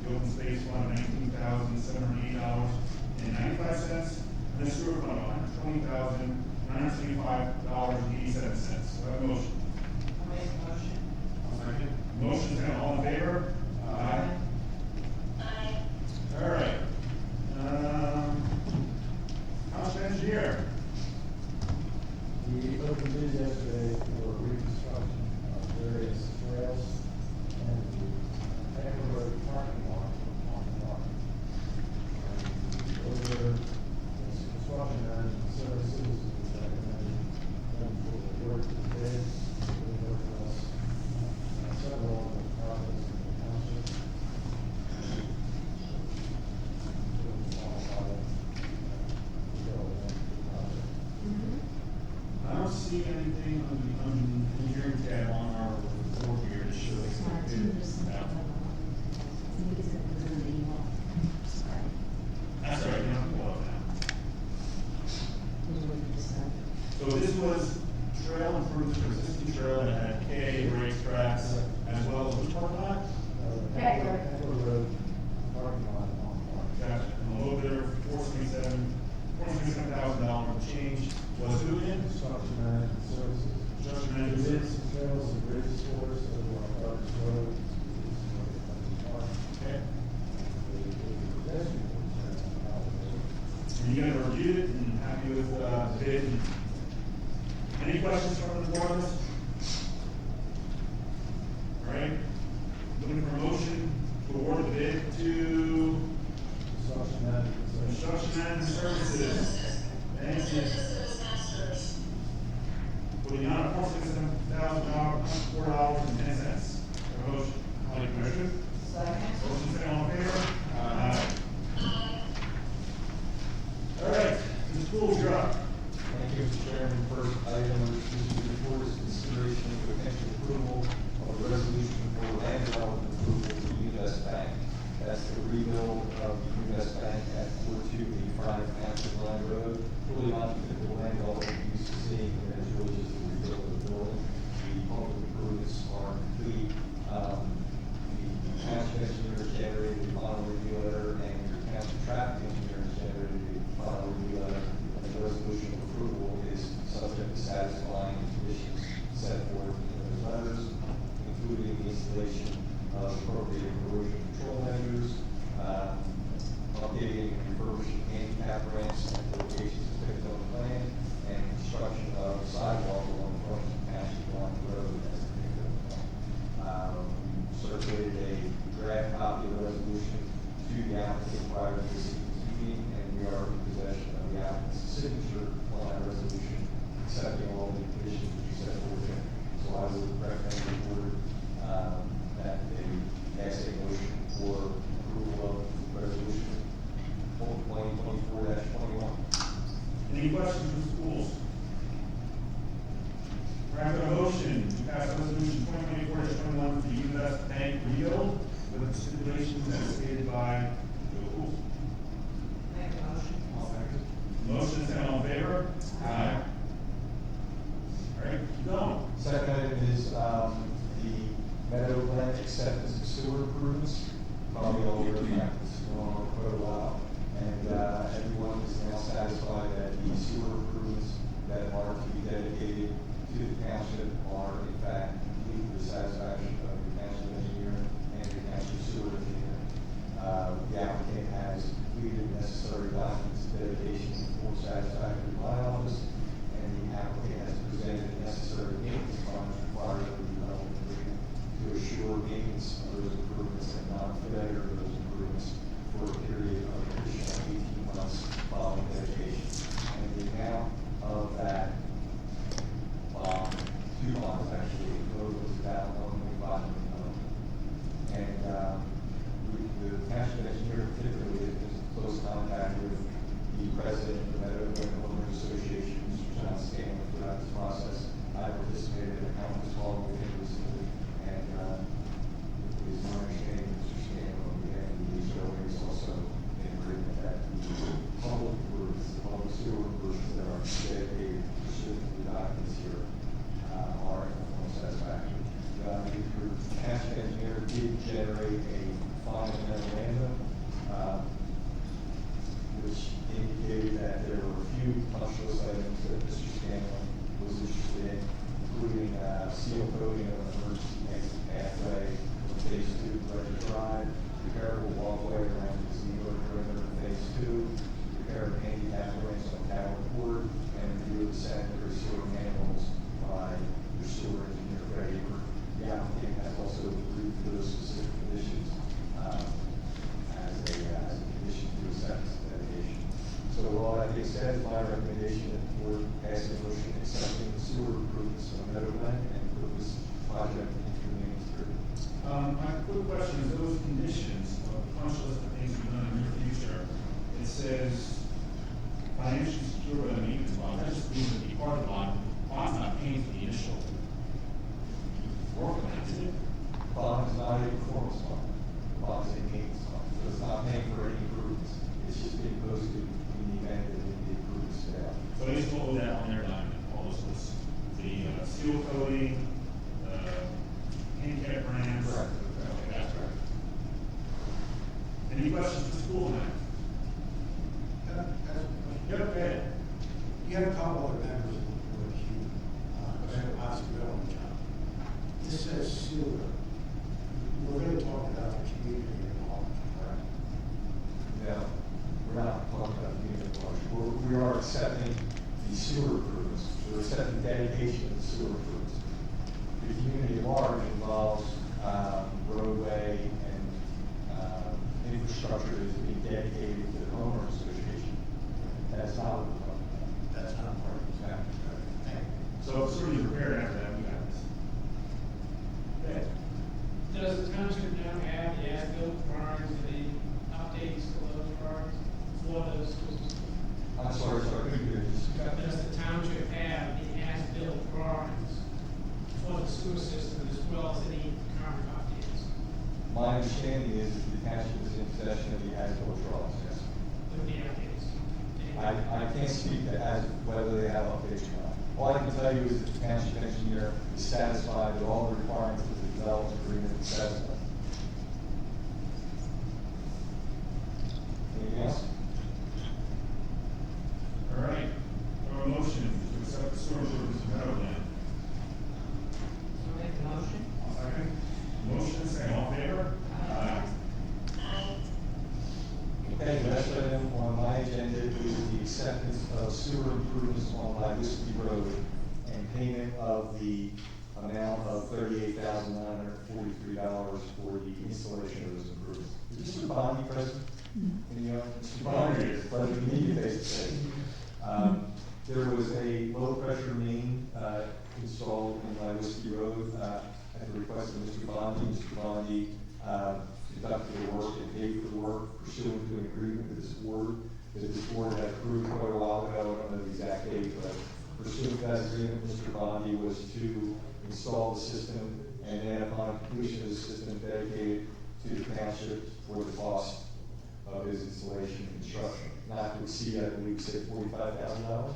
The open space fund, $19,708.95. And the sewer fund, $120,975.87. Do I have a motion? I'll make a motion. I'll second. Motion second, all in favor? Aye. All right. Township engineer. We opened bid yesterday for reconstruction of various trails and the Anchor Road parking lot on the park. Over this construction and services, we recommend them for the work of the bid. They work with us several of the projects in the township. I don't see anything on the engineering tab on our report here that shows the bid out. That's all right, you don't have to pull it now. So this was trail improvements for existing trail that had K, racetracks, as well as which parking lot? Anchor Road parking lot on the park. Gotcha, and a little bit of $47,000 change was who in? Construction management services. Construction We management did services. some trails and bridges for us over on Gardens Road. Okay. And And you guys reviewed it and happy with the bid? Any questions from the board on this? All right, looking for a motion to award the bid to Construction Management Services. Thank you. For the amount of $46,000, $4.10. Motion, I'll make a motion. Second. Motion second, all in favor? All right, the schools, you're up. Thank you, Mr. Chairman. First item on the report is consideration of potential approval of a resolution for land development approval for U.S. Bank. That's the rebuild of U.S. Bank at 4285 Hampton Line Road. Really not typical land development we used to see, and it's really just the rebuild of the building. The public improvements are complete. The township engineer generated the final review letter, and the township traffic engineer generated the final review letter. And the resolution of approval is subject to satisfying conditions set forth in those letters, including the installation of appropriate erosion control measures, updating and refurbishing handicap ramps at locations depicted on the plan, and construction of sidewalk along front of Township Line Road as depicted on the plan. Circulated a draft copy of the resolution to the applicant prior to this meeting, and we are in possession of the applicant's signature on that resolution, accepting all the conditions which you set forth in. So I would recommend the board that they pass a motion for approval of resolution 2024-21. Any questions from schools? We're having a motion to pass resolution 2024-21 for the U.S. Bank rebuild with the stipulations as stated by the rules. Make a motion. Motion is all in favor? Aye. All right, keep going. Second item is the Meadowland acceptance of sewer improvements. Probably all your practice going on for quite a while. And everyone is now satisfied that the sewer improvements that are to be dedicated to the township are in fact complete to the satisfaction of the township engineer did generate a final memorandum, which indicated that there were a few punch list items that Mr. Scanlon was interested in, including seal coating of an emergency exit pathway from phase 2 Ledger Drive, repairable walkway around the Zero perimeter in phase 2, repair of handicap ramps on Tower Court, and review of the sanitary sewer manuals by the sewer engineer Freddie. The applicant has also agreed to those specific conditions as a condition to accept the dedication. So with all that being said, my recommendation that the board pass a motion accepting the sewer improvements on Meadowland and put this project into the main street. My quick question is, those conditions of the punch list of things we've done in the near future, it says financially secure by the maintenance bond. That just means that the part of the bond's not paying for the initial work on it, is it? Bond is not a performance bond. Bond is a maintenance bond. So it's not paying for any improvements. It's just being posted in the event that the improvements fail. So they just will owe that on their dime, all those lists. The seal coating, handicap ramps. Correct. Okay, that's right. Any questions for school tonight? Yep, go ahead. You have a couple other members of the board here, Mr. Oscar and John. This says sewer. We're really talking about the community involvement, correct? No, we're not talking about the unit large. We are accepting the sewer improvements. We're accepting dedication of the sewer improvements. The community at large involves roadway and infrastructure that is being dedicated to the homeowner association. That's not what we're talking about. That's not part of the town. Thank you. So if somebody's repaired after that, we got this. Okay. Does the township now have the as-built drawings and the updates for those drawings for those schools? I'm sorry, couldn't hear you. Does the township have the as-built drawings for the sewer system as well as any current updates? My understanding is that the township is in possession of the as-built drawings, yes. With the updates? I can't speak to as whether they have updates or not. All I can tell you is that the township engineer is satisfied with all the requirements of the development agreement is satisfied. Anything else? All right. Our motion to accept the sewer improvements of Meadowland. So make the motion? Second. Motion, second, all in favor? Aye. Okay, the next item on my agenda is the acceptance of sewer improvements on Whiskey Road and payment of the amount of $38,943 for the installation of those improvements. Is Mr. Bondi present? Mr. Bondi, pleasure to meet you face to face. There was a low pressure main installed in Whiskey Road at the request of Mr. Bondi. Mr. Bondi conducted the work and paid for the work pursuant to an agreement with this board that this board had approved quite a while ago. I don't know the exact date, but pursuant to that agreement, Mr. Bondi was to install the system and then upon completion of the system dedicated to the township for the cost of his installation and construction. Not to exceed, I believe, he said $45,000?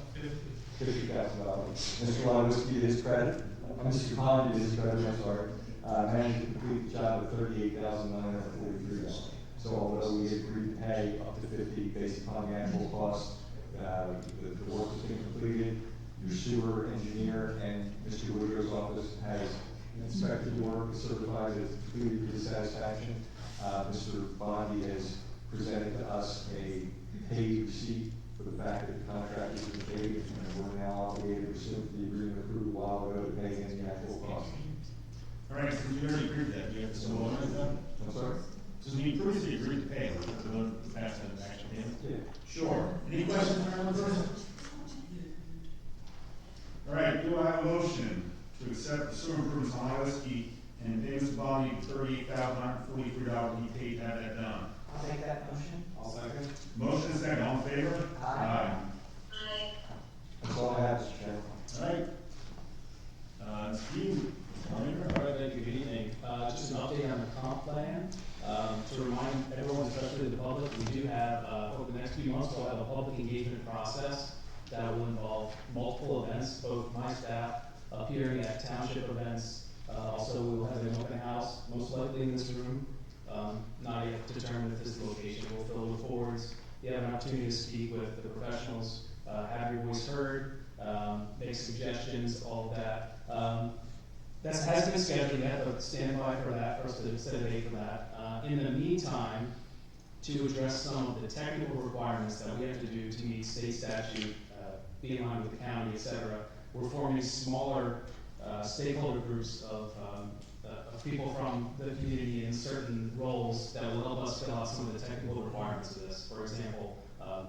$50,000. Mr. Lawrence, to his credit, Mr. Bondi, to his credit, I'm sorry, managed to complete the job at $38,943. So although we agreed to pay up to $50,000 based upon the actual cost, the work has been completed. Your sewer engineer and Mr. Woodrow's office has inspected the work, certified it as completed to his satisfaction. Mr. Bondi has presented to us a paid receipt for the fact that the contract has been paid, and we're now obligated pursuant to the agreement approved a while ago to pay in the actual cost. All right, so you already agreed to that. Do you have to still honor that? I'm sorry? So the approved that you agreed to pay, we have to vote to pass that action payment? Yeah. Sure. Any questions for anyone first? All right, do I have a motion to accept the sewer improvements on Whiskey and pay Mr. Bondi $38,943 he paid to have that done? I'll make that motion. I'll second. Motion is second, all in favor? Aye. Aye. That's all I have, Mr. Chairman. All right. Steve? All right, thank you, good evening. Just an update on the comp plan. To remind everyone, especially the public, we do have, over the next few months, we'll have a public engagement process that will involve multiple events, both my staff appearing at township events. Also, we will have an open house, most likely in this with the professionals, have your voice heard, make suggestions, all of that. That hasn't been scheduled yet, but stand by for that, for us to set a date for that. In the meantime, to address some of the technical requirements that we have to do to meet state statute, be in line with the county, et cetera, we're forming smaller stakeholder groups of people from the community in certain roles that will help us fill out some of the technical requirements of this. For example,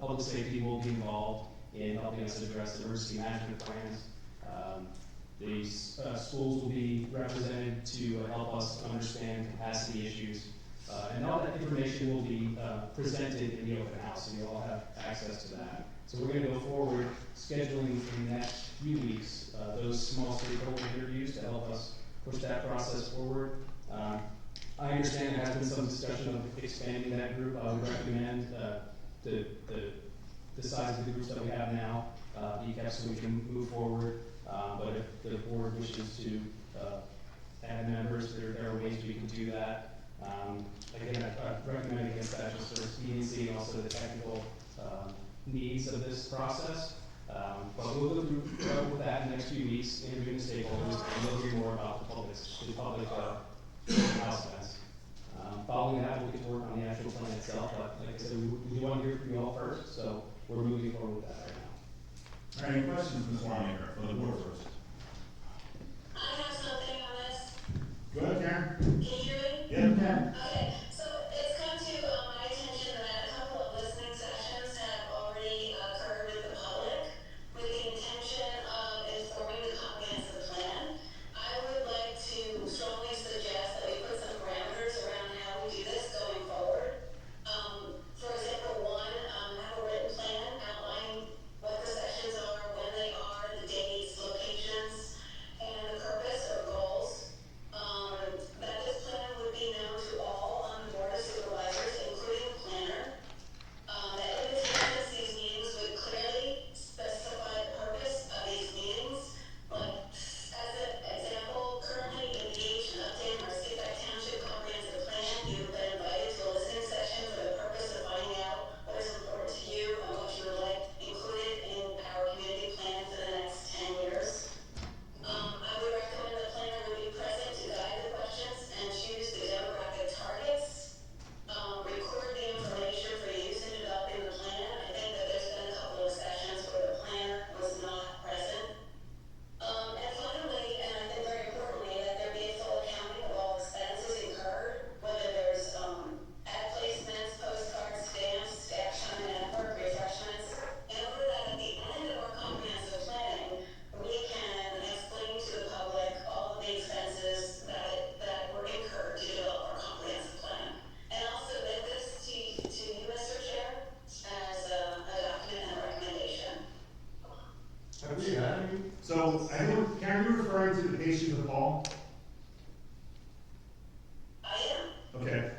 public safety will be involved in helping us address emergency management plans. These schools will be represented to help us understand capacity issues. And all that information will be presented in the open house, so you'll all have access to that. So we're gonna go forward, scheduling in the next few weeks, those small stakeholder interviews to help us push that process forward. I understand there has been some discussion of expanding that group. I would recommend the size of the groups that we have now be kept so we can move forward. But if the board wishes to add members, there are ways we can do that. Again, I recommend against that just for expediency and also the technical needs of this process. But we'll go through with that in the next few weeks, interviewing stakeholders, and we'll hear more about the public house events. Following that, we'll get to work on the actual plan itself. But like I said, we want to hear from you all first, so we're moving forward with that right now. All right, any questions, Ms. Longacre, for the board first? I have something on this. Go ahead, Karen. Can you hear me? Yeah, we can. Okay, so it's come to my attention that a couple of listening sessions have already occurred with the public with the intention of informing the comprehensive plan. I would like to strongly suggest that we put some parameters around how we do this going forward. For example, one, have a written plan outlining what the sessions are, when they are, the dates, locations, and the purpose or goals. That this plan would be known to all on the board of supervisors, including the planner. That invitations to these meetings would clearly specify the purpose of these meetings. Like, as an example, currently in the age and update our Skippack Township Comprehensive Plan, you've been invited to a listening session for the purpose of finding out what is important to you and what you would like included in our community plan for the next 10 years. I would recommend the planner would be present to guide the questions and choose the demographic targets. Record the information for use in developing the plan. I think that there's been a couple of sessions where the planner was not present. And finally, and I think very importantly, that there be a full accounting of all expenses incurred, whether there's ad placements, postcards, stamps, staff time and effort, refreshments, in order that at the end of our comprehensive planning, we can explain to the public all of the expenses that were incurred to develop our comprehensive plan. And also submit this to you, Mr. Chair, as a document and a recommendation. Have we had any? So, I think, Karen, you're referring to the patients of Paul? I am. Okay.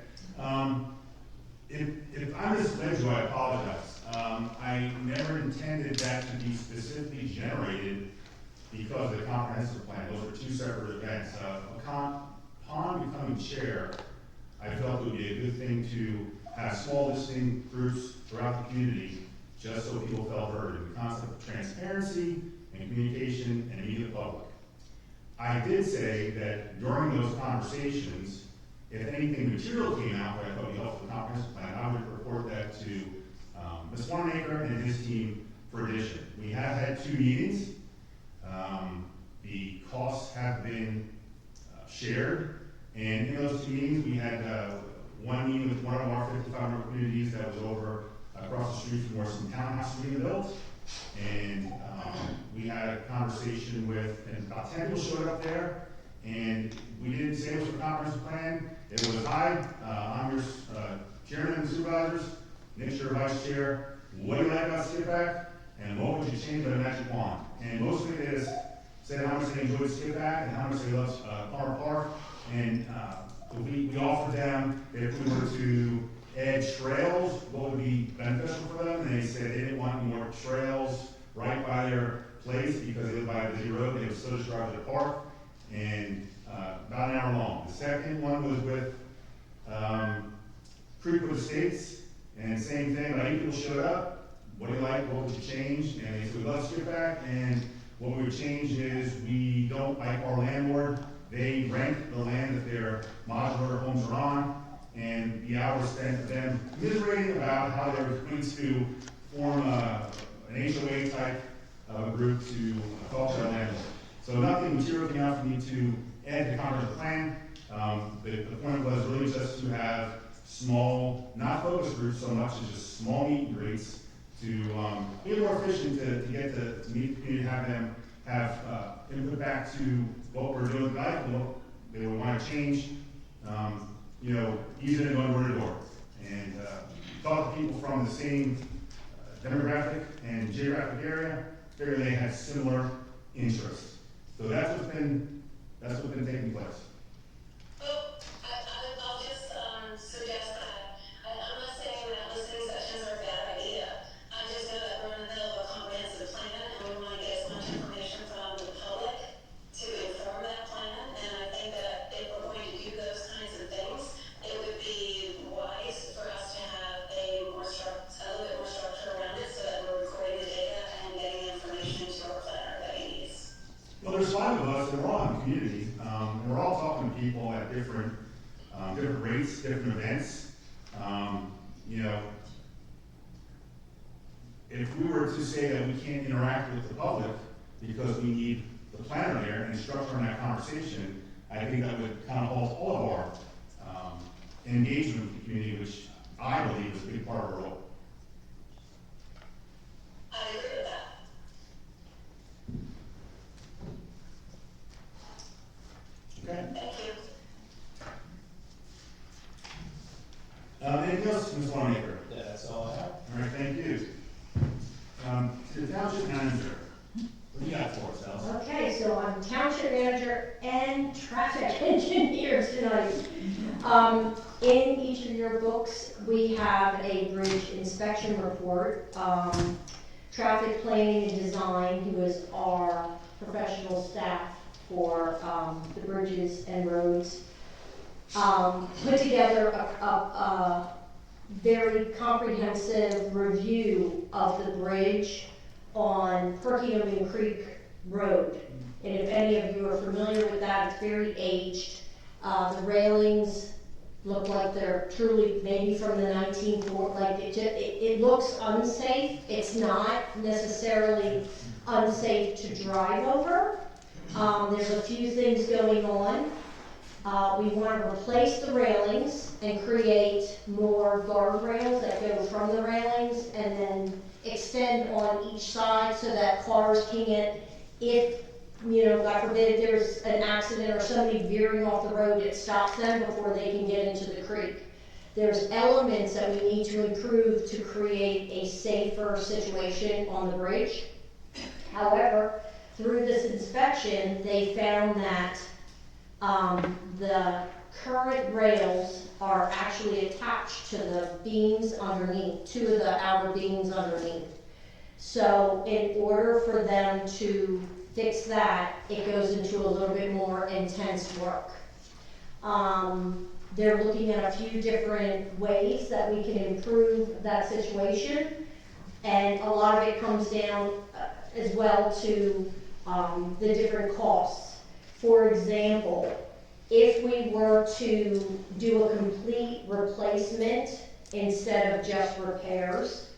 If I misled you, I apologize. I never intended that to be specifically generated because of the comprehensive plan. Those are two separate events. Upon becoming chair, I felt it would be a good thing to have small listening groups throughout the community, just so people felt heard. The concept of transparency and communication and meeting the public. I did say that during those conversations, if anything material came out that I thought would be helpful for the comprehensive plan, I would report that to Ms. Wanamaker and his team for addition. We have had 2 meetings. The costs have been shared, and in those 2 meetings, we had one meeting with one of our 5,500 communities that was over across the street from where some townhouses being built. And we had a conversation with, and about 10 people showed up there, and we didn't say it was a comprehensive plan. It was, hi, I'm your chairman of the supervisors, Nick's your vice chair. What do you like about Skippack? And what would you change by the magic wand? And mostly they just said how much they enjoyed Skippack and how much they loved Palmer Park. And we offered them that if we were to add trails, what would be beneficial for them? And they said they didn't want more trails right by their place because they live by a busy road. They would still just drive to the park, and about an hour long. The second one was with Creekwood Estates, and same thing, about 8 people showed up. what do you like, what would you change? And they said, we love Skippack, and what we would change is we don't like our landlord. They rent the land that their modular homes are on, and the hours spent with them commiserating about how they were going to form an HOA type group to talk to their landlord. So nothing material came out for me to add to the comprehensive plan. The point was really just to have small, not focus groups so much as just small meet and greets to be more efficient to get to meet the community, have them have input back to what we're doing tonight and what they would want to change. You know, easy to go door to door and talk to people from the same demographic and geographic area, figure they have similar interests. So that's what's been taking place. I'll just suggest that, I'm not saying that listening sessions are a bad idea. I just know that we're in the middle of a comprehensive plan and we want to get as much information from the public to inform that plan. And I think that if we're going to do those kinds of things, it would be wise for us to have a little bit more structure around it so that we're recording the data and getting the information to our planner that he needs. Well, there's 5 of us, and we're all in the community, and we're all talking to people at different rates, different events. You know, if we were to say that we can't interact with the public because we need the planner there and structure in that conversation, I think that would kind of halt all of our engagement with the community, which I believe is a big part of our role. I agree with that. Okay. Thank you. Anything else, Ms. Longacre? That's all I have. All right, thank you. To the township manager, what do you got for us, Alice? Okay, so I'm township manager and traffic engineer tonight. In each of your books, we have a bridge inspection report. Traffic planning and design, who is our professional staff for the bridges and roads, put together a very comprehensive review of the bridge on Perkiomen Creek Road. And if any of you are familiar with that, it's very aged. The railings look like they're truly maybe from the 1940s, like it looks unsafe. It's not necessarily unsafe to drive over. There's a few things going on. We want to replace the railings and create more guardrails that go from the railings and then extend on each side so that cars can't, if, you know, God forbid, there's an accident or somebody veering off the road, it stops them before they can get into the creek. There's elements that we need to improve to create a safer situation on the bridge. However, through this inspection, they found that the current rails are actually attached to the beams underneath, 2 of the outer beams underneath. So in order for them to fix that, it goes into a little bit more intense work. They're looking at a few different ways that we can improve that situation, and a lot of it comes down as well to the different costs. For example, if we were to do a complete replacement instead of just repairs,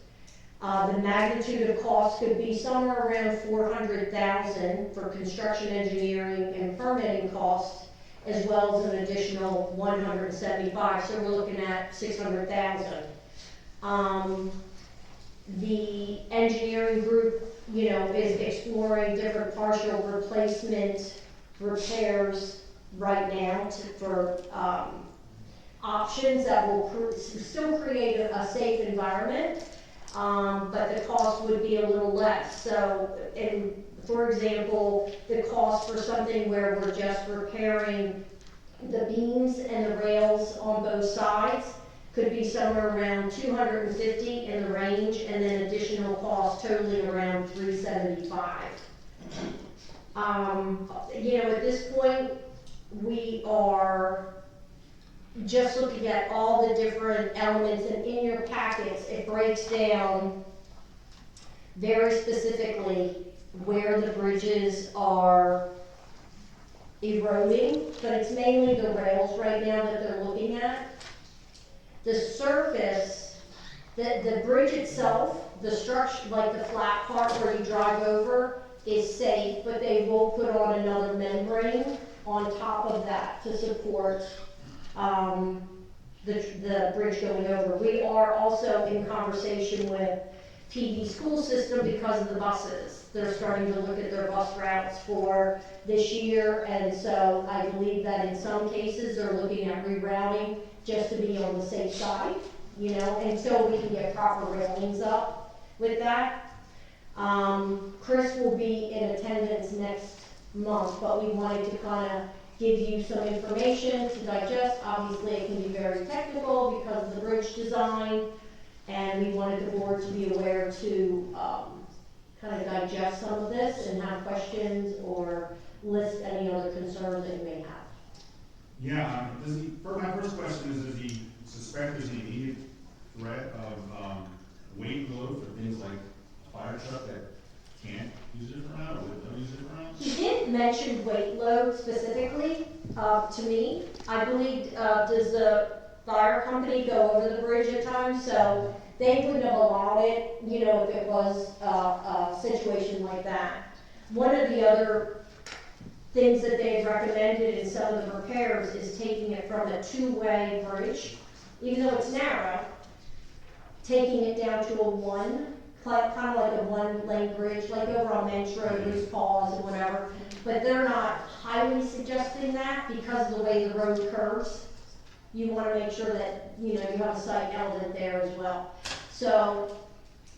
the magnitude of cost could be somewhere around $400,000 for construction engineering and permitting costs, as well as an additional $175,000. So we're looking at $600,000. The engineering group, you know, is exploring different partial replacement repairs right now for options that will still create a safe environment, but the cost would be a little less. So, for example, the cost for something where we're just repairing the beams and the rails on both sides could be somewhere around $250 in the range, and then additional cost totaling around $375. You know, at this point, we are just looking at all the different elements, and in your packets, it breaks down very specifically where the bridges are eroding, but it's mainly the rails right now that they're looking at. The surface, the bridge itself, the structure, like the flat part where you drive over, is safe, but they will put on another membrane on top of that to support the bridge going over. We are also in conversation with PD school system because of the buses. They're starting to look at their bus routes for this year, and so I believe that in some cases they're looking at rerouting just to be on the safe side, you know, until we can get proper railings up with that. Chris will be in attendance next month, but we wanted to kind of give you some information to digest. Obviously, it can be very technical because of the bridge design, and we wanted the board to be aware to kind of digest some of this and have questions or list any other concerns that you may have. Yeah, my first question is, does he suspect there's an immediate threat of weight load for things like a fire truck that can't use it for now, or don't use it for now? He didn't mention weight load specifically to me. I believe, does the fire company go over the bridge at times? So they wouldn't have allowed it, you know, if it was a situation like that. One of the other things that they've recommended in some of the repairs is taking it from a two-way bridge, even though it's narrow, taking it down to a one, kind of like a one-lane bridge, like over on Men's Road, Bruce Paws and whatever. But they're not highly suggesting that because of the way the road curves. You want to make sure that, you know, you have a site element there as well. So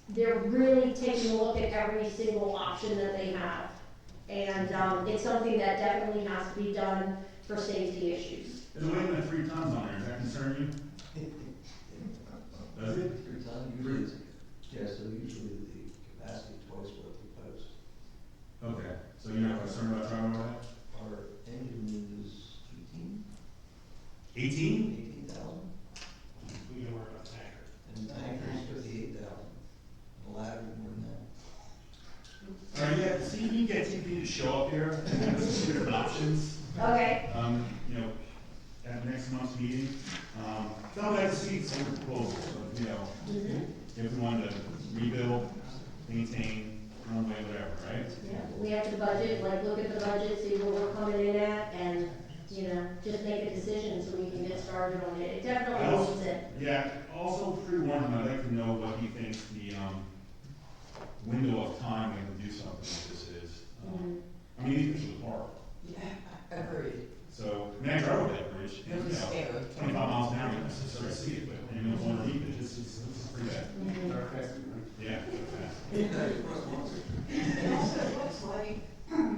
they're really taking a look at every single option that they have. And it's something that definitely has to be done for safety issues. There's a weight limit of 3 tons on there, does that concern you? Does it? 3 tons, usually it's, yeah, so usually the capacity twice what we post. Okay, so you're not concerned about driving over that? Our engine is 18. 18? 18,000. We don't worry about tanker. And the tanker is 58,000. The ladder is more than that. All right, yeah, see, you get TP to show up here and have some different options. Okay. You know, at next month's meeting, they'll have to see some proposals of, you know, if we wanted to rebuild, maintain, runway, whatever, right? Yeah, we have to budget, like look at the budget, see what we're coming in at, and, you know, just make a decision so we can get started on it. It definitely needs it. Yeah, also pre-warn him, I'd like to know what he thinks the, window of time we can do something like this is. I mean, these things are horrible. Yeah, agreed. So, I mean, I drove over that bridge, and, you know, 25 miles an hour, you just sort of see it, but, you know, it's underneath it, it's pretty bad. Yeah, fast. It also looks like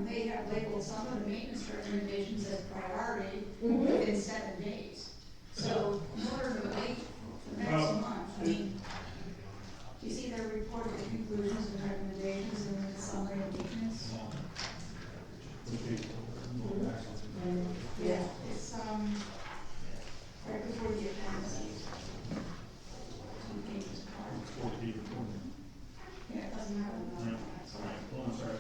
they have labeled some of the maintenance recommendations as priority within 7 days. So in order to wait for next month, I mean, do you see their report of the conclusions and recommendations and the summary of maintenance? Yeah. It's, right before the appendices. 2 pages apart. Yeah, it doesn't have a number. Hold on, sorry.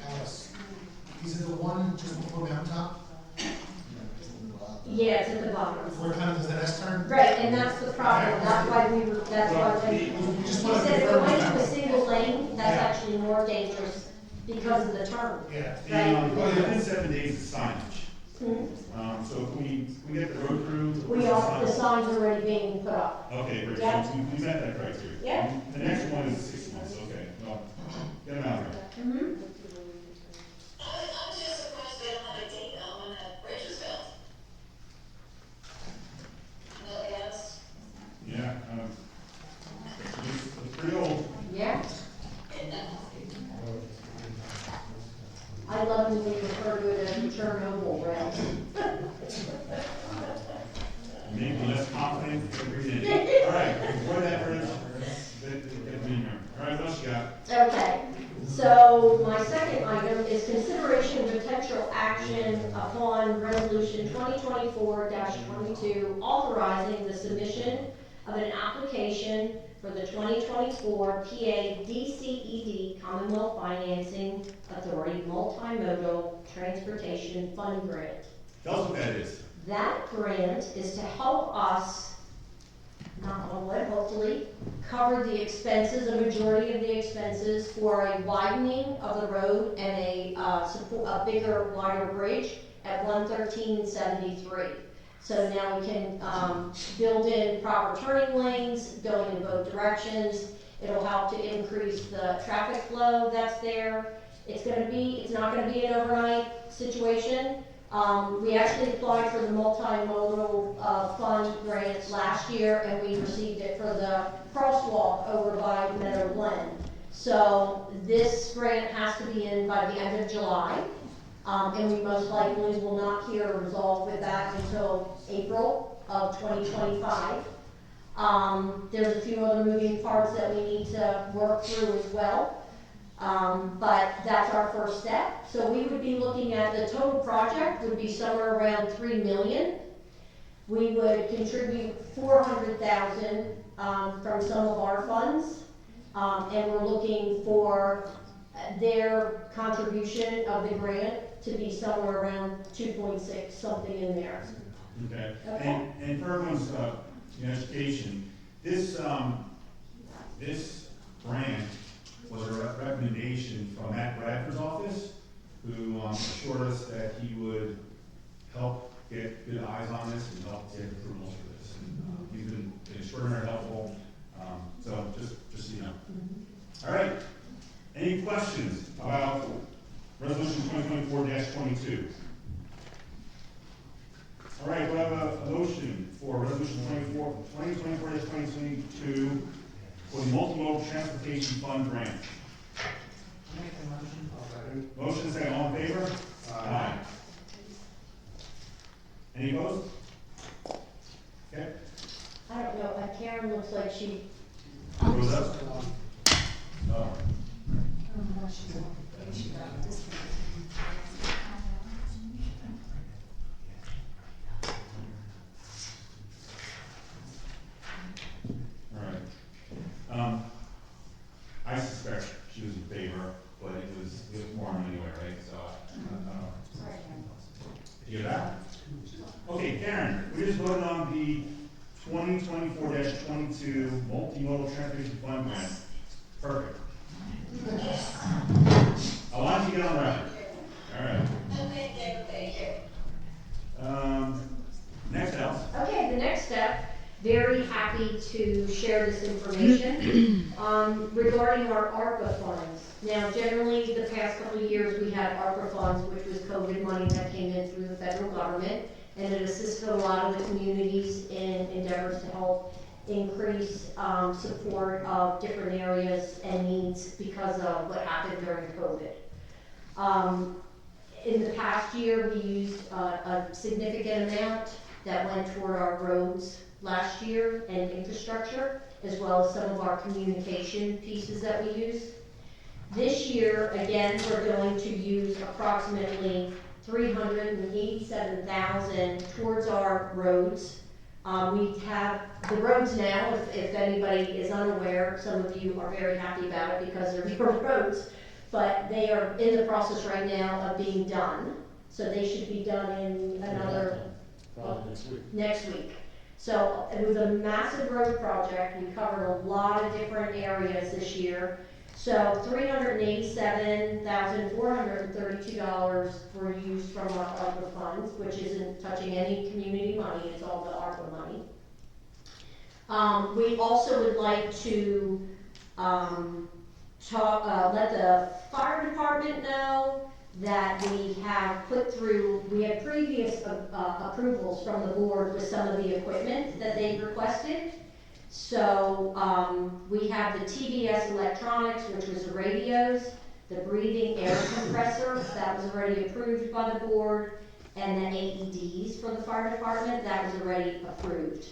Alice, is it the one just before Mountaintop? Yeah, it's at the bottom. Where kind of does that S turn? Right, and that's the problem, that's why that's why when We just he wanna said if confirm it went that. to a single lane, that's Yeah. actually more dangerous because of the turn. Yeah. And, Right? within 7 days is signage. So if we get the road crew. to put We some are, the signs- signs are already being put up. Okay, great, Yep. so we met that criteria. Yep. The next one is 6 months, okay, well, get them out here. I'm just surprised they don't have a date on when that bridge is built. No gas? Yeah, it's pretty old. Yeah. I love when we refer to it as the Chernobyl rail. Maybe less confident every day. All right, before that bridge, get me here. All right, what else you got? Okay, So my second item is consideration of potential action upon resolution 2024-22 authorizing the submission of an application for the 2024 PA DCED Commonwealth Financing Authority Multimodal Transportation Fund Grant. Tell us what that is. That grant is to help us, knock on wood, hopefully, cover the expenses, a majority of the expenses for a widening of the road and a bigger, wider bridge at 113 and 73. So now we can build in proper turning lanes going in both directions. It'll help to increase the traffic flow that's there. It's not gonna be an overnight situation. We actually applied for the multimodal fund grant last year, and we received it for the crosswalk over by Meadow Glen. So this grant has to be in by the end of July, and we most likely will not hear a result with that until April of 2025. There's a few other moving parts that we need to work through as well. But that's our first step. So we would be looking at the total project would be somewhere around $3 million. We would contribute $400,000 from some of our funds, and we're looking for their contribution of the grant to be somewhere around 2.6, something in there. Okay. Okay. And for everyone's education, this grant was a recommendation from Matt Bradford's office, who assured us that he would help get good eyes on this and help get approvals for this. And he's been extraordinarily helpful. So just so you know. All right. Any questions about Resolution 2024-22? All right, we have a motion for Resolution 2024-22 for the Multimodal Transportation Fund Grant. I'll make the motion. Motion second, all in favor? Aye. Any opposed? Okay. I don't know, Karen looks like she. Rose up? Oh. All right. I suspect she was in favor, but it was more on anyway, right? So, you get that? Okay, Karen, we just voted on the 2024-22 Multimodal Transportation Fund Grant. Perfect. I wanted to get on record. All right. Thank you. Next, Alice. Okay, the next step, very happy to share this information regarding our ARPA funds. Now, generally, the past couple of years, we had ARPA funds, which was COVID money that came in through the federal government, and it assisted a lot of the communities in endeavors to help increase support of different areas and needs because of what happened during COVID. In the past year, we used a significant amount that went toward our roads last year and infrastructure, as well as some of our communication pieces that we use. This year, again, we're going to use approximately $387,000 towards our roads. We have the roads now, if anybody is unaware, some of you are very happy about it because they're your roads, but they are in the process right now of being done. So they should be done in next week. So it was a massive road project. We covered a lot of different areas this year. So $387,432 were used from our ARPA funds, which isn't touching any community money, it's all the ARPA money. We also would like to let the fire department know that we have previous approvals from the board with some of the equipment that they requested. So we have the TBS electronics, which was the radios, the breathing air compressor, that was already approved by the board, and the AEDs for the fire department, that was already approved.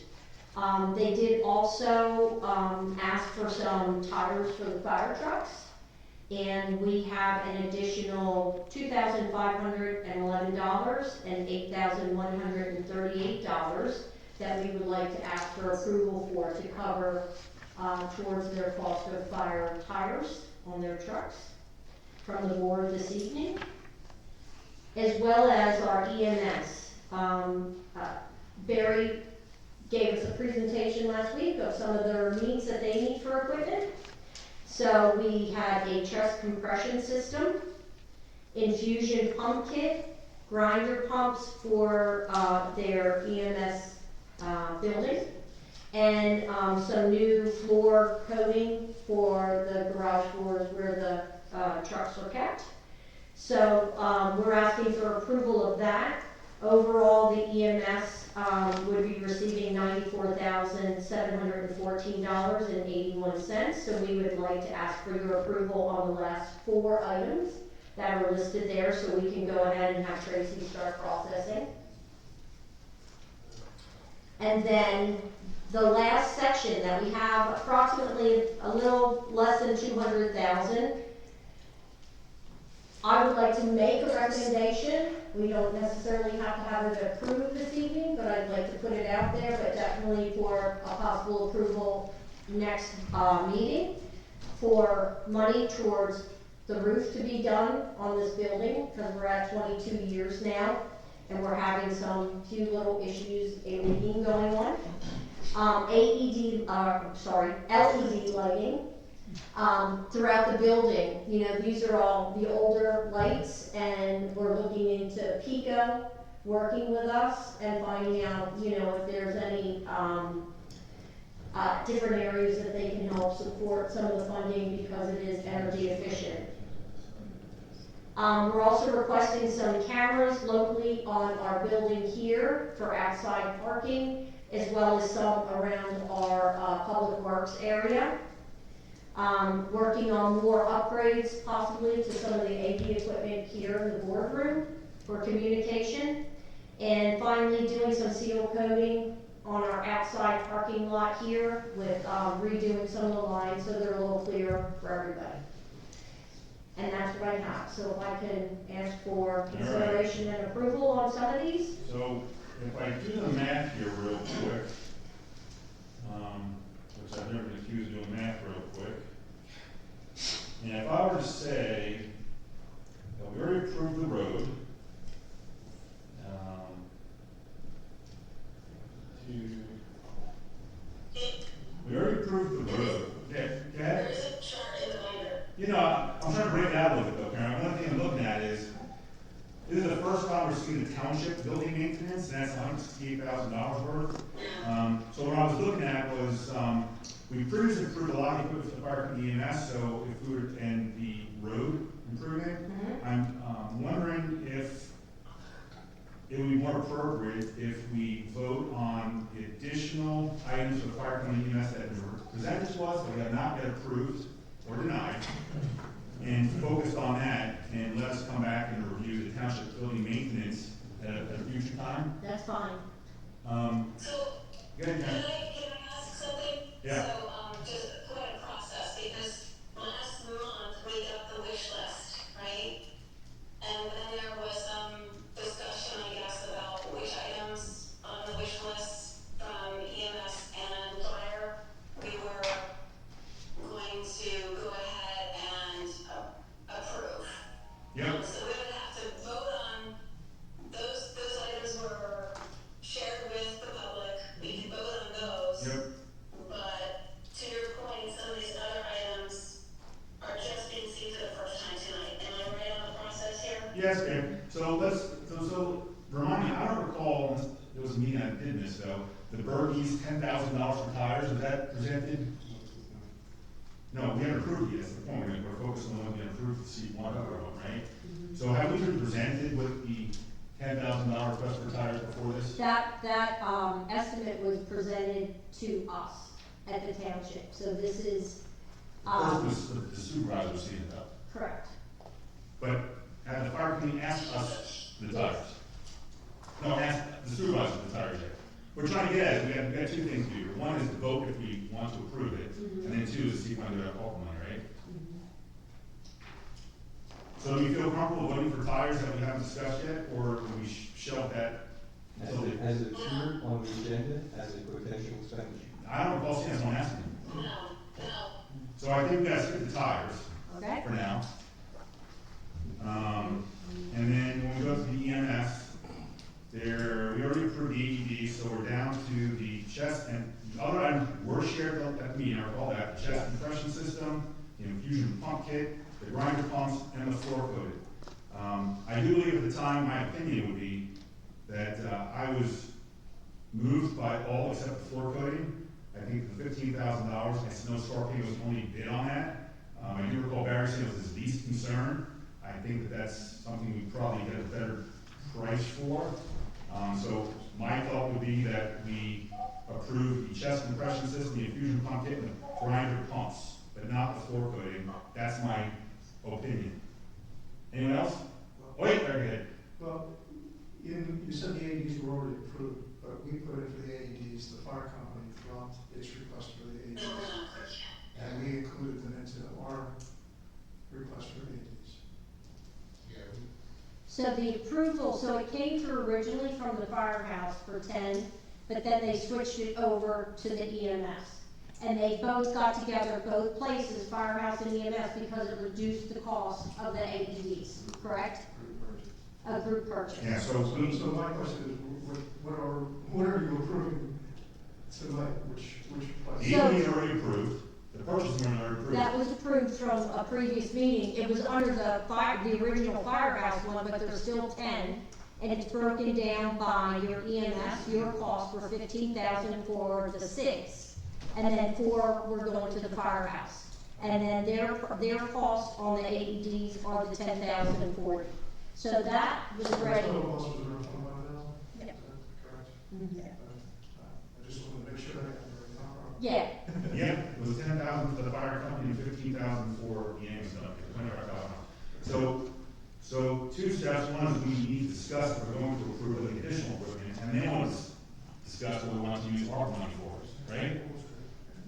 They did also ask for some tires for the fire trucks, And we have an additional $2,511 and $8,138 that we would like to ask for approval for to cover towards their cost of fire tires on their trucks from the board this evening, as well as our EMS. Barry gave us a presentation last week of some of their needs that they need for equipment. So we had a chest compression system, infusion pump kit, grinder pumps for their EMS building, and some new floor coating for the garage floors where the trucks are kept. So we're asking for approval of that. Overall, the EMS would be receiving $94,714.81. So we would like to ask for your approval on the last 4 items that are listed there, so we can go ahead and have Tracy start processing. And then the last section that we have approximately a little less than 200,000. I would like to make a recommendation. We don't necessarily have to have it approved this evening, but I'd like to put it out there, but definitely for a possible approval next meeting, for money towards the roof to be done on this building, because we're at 22 years now, and we're having some few little issues, a leaking going on. LED lighting. Throughout the building. You know, these are all the older lights, and we're looking into Pico working with us and finding out, you know, if there's any different areas that they can help support some of the funding because it is energy efficient. We're also requesting some cameras locally on our building here for outside parking, as well as some around our public works area. Working on more upgrades possibly to some of the AV equipment here in the boardroom for communication. And finally doing some seal coating on our outside parking lot here with redoing some of the lines so they're a little clearer for everybody. And that's what I have. So if I can ask for consideration and approval on some of these. So if I do the math here real quick, which I've never been accused of doing math real quick, and if I were to say that we already approved the road, we already approved the road. Okay, go ahead. There's a chart in the binder. You know, I'm trying to break it out a little bit though, Karen. One thing I'm looking at is, this is the first time we're seeing the township building maintenance, and that's $168,000 worth. So what I was looking at was, we previously approved a lot of equipment for the fire company EMS, so if we were, and the road improvement, I'm wondering if it would be more appropriate if we vote on the additional items for the fire company EMS that were presented to us, but we have not yet approved or denied, and focused on that, and let us come back and review the township building maintenance at a future time. That's fine. So, Go ahead, Karen. can I ask something? Yeah. So, just point of process, because last month we got the wish list, right? And then there was some discussion, I guess, about which items on the wish list from EMS and fire we were going to go ahead and approve. Yep. So we would have to vote on those items were shared with the public. We can vote on those. Yep. But to your point, some of these other items are just being seen for the first time tonight. Am I right on the process here? Yes, Karen. So so remind me, I don't recall, there was a meeting I did miss though, the Bergey's $10,000 for tires, was that presented? No, we haven't approved yet, that's the point, we're focused on the one we approved, the C1 program, right? So have we been presented with the $10,000 request for tires before this? That estimate was presented to us at the township, so this is, The supervisor was seeing it though. correct. But have the fire company asked us the tires? No, ask the supervisor the tires yet. We're trying to get at it, we got 2 things to do. One is to vote if we want to approve it, and then 2 is see when they're off money, right? feel comfortable voting for tires that we haven't discussed yet, or do we shelve that until the? Has it appeared on the agenda as a potential expenditure? I don't recall seeing someone asking. No, no. So I think we gotta skip the tires Okay. for now. And then when we go to the EMS, we already approved the AED, so we're down to the chest, and the other items were shared at the meeting, I recall that, the chest compression system, the infusion pump kit, the grinder pumps, and the floor coated. I do believe at the time, my opinion would be that I was moved by all except the floor coating. I think the $15,000, I know Scorpion was the only bid on that. I do recall Barry saying it was his least concern. I think that that's something we probably get a better price for. So my thought would be that we approve the chest compression system, the infusion pump kit, and the grinder pumps, but not the floor coating. That's my opinion. Anyone else? Wait, very good. Well, you said the AEDs were already approved, but we put in for the AEDs, the fire company dropped its request for the AEDs. And we included them into our request for the AEDs. So the approval, so it came through originally from the firehouse for 10, but then they switched it over to the EMS. And they both got together, both places, firehouse and EMS, because it reduced the cost of the AEDs, correct? A group purchase. Yeah, So my question is, what are you approving tonight, which place? The AED is already approved, the purchase order already approved. That was approved from a previous meeting. It was under the original firehouse one, but there's still 10. And it's broken down by your EMS, your cost for $15,000 for the 6. And then 4, we're going to the firehouse. And then their costs on the AEDs are the $10,040. So that was ready. Total cost was around $25,000? Yeah. Correct? Mhm. I just wanted to make sure I got the right number. Yeah. Yeah, it was 10,000 for the fire company and 15,000 for the ambulance company, So two steps, one is we need to discuss if we're going to approve the additional equipment, and then we'll discuss what we want to use our money for, right?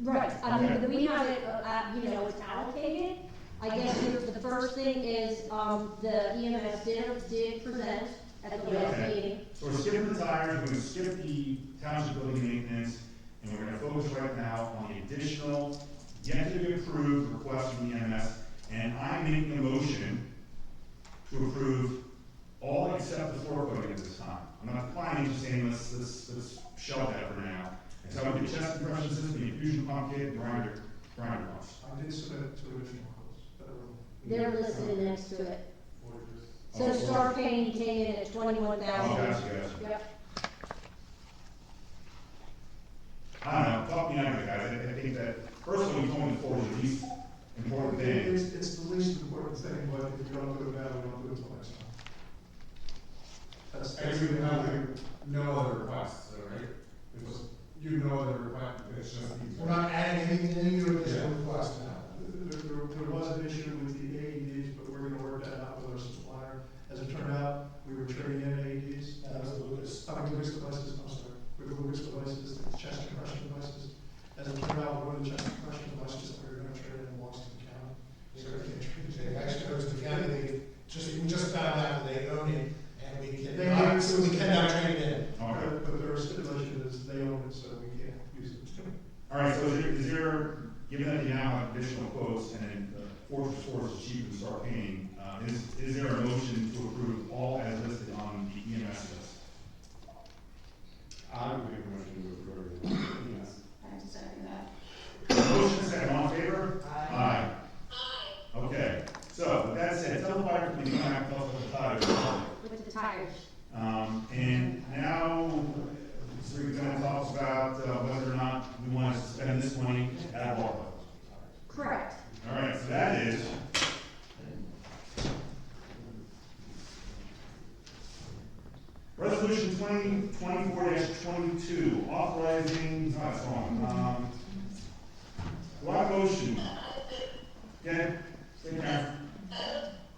Right, I mean, we have it, it's allocated. I guess the first thing is, the EMS did present at the last Okay. meeting. So we're skipping the tires, we're gonna skip the township building maintenance, and we're gonna focus right now on the additional, yet to be approved request from the EMS, and I'm making a motion to approve all except the floor coating at this time. I'm not declining, just saying let's shelve that for now. And so I would do chest compression system, the infusion pump kit, grinder pumps. I did submit two original quotes that were. They're listed next to it. So Oh, Star Payne came in at 21,000. Oh, gotcha. Yep. I don't know, talk me out of it, guys. I think that, first of all, you told me the floor was the least important thing. It's the least important thing, but if you don't do it now, we don't do it until next time. That's No other requests, though, right? Because you know other requests, it's just these. We're not adding anything in your additional request now. There was an issue with the AEDs, but we're gonna work that out with our supplier. As it turned out, we were trading in AEDs. That was the Lucas. Lucas devices, I'm sorry. We were Lucas devices, the chest compression devices. As it turned out, one of the chest compression devices that we were gonna trade in belongs to the county. So we can't trade It it. actually goes to the county, we just found out that they own it, and we They cannot, own it. so we cannot trade it in. Okay. But their stipulation is they own it, so we can't use it. All right, so is there, given that you now have additional quotes and Fortress is cheap and start paying, is there a motion to approve all as listed on the EMS list? I would make a motion to approve everything. Yes. I have to second that. Motion second, all in favor? Aye. Okay, so with that said, tell the fire company to come back and tell us what the tires are. With the tires. And now, so we're gonna talk about whether or not we want to spend this money at all. Correct. All right, so that is Resolution 2024-22, authorizing, no, that's wrong. Do I have a motion? Yeah, stay there. I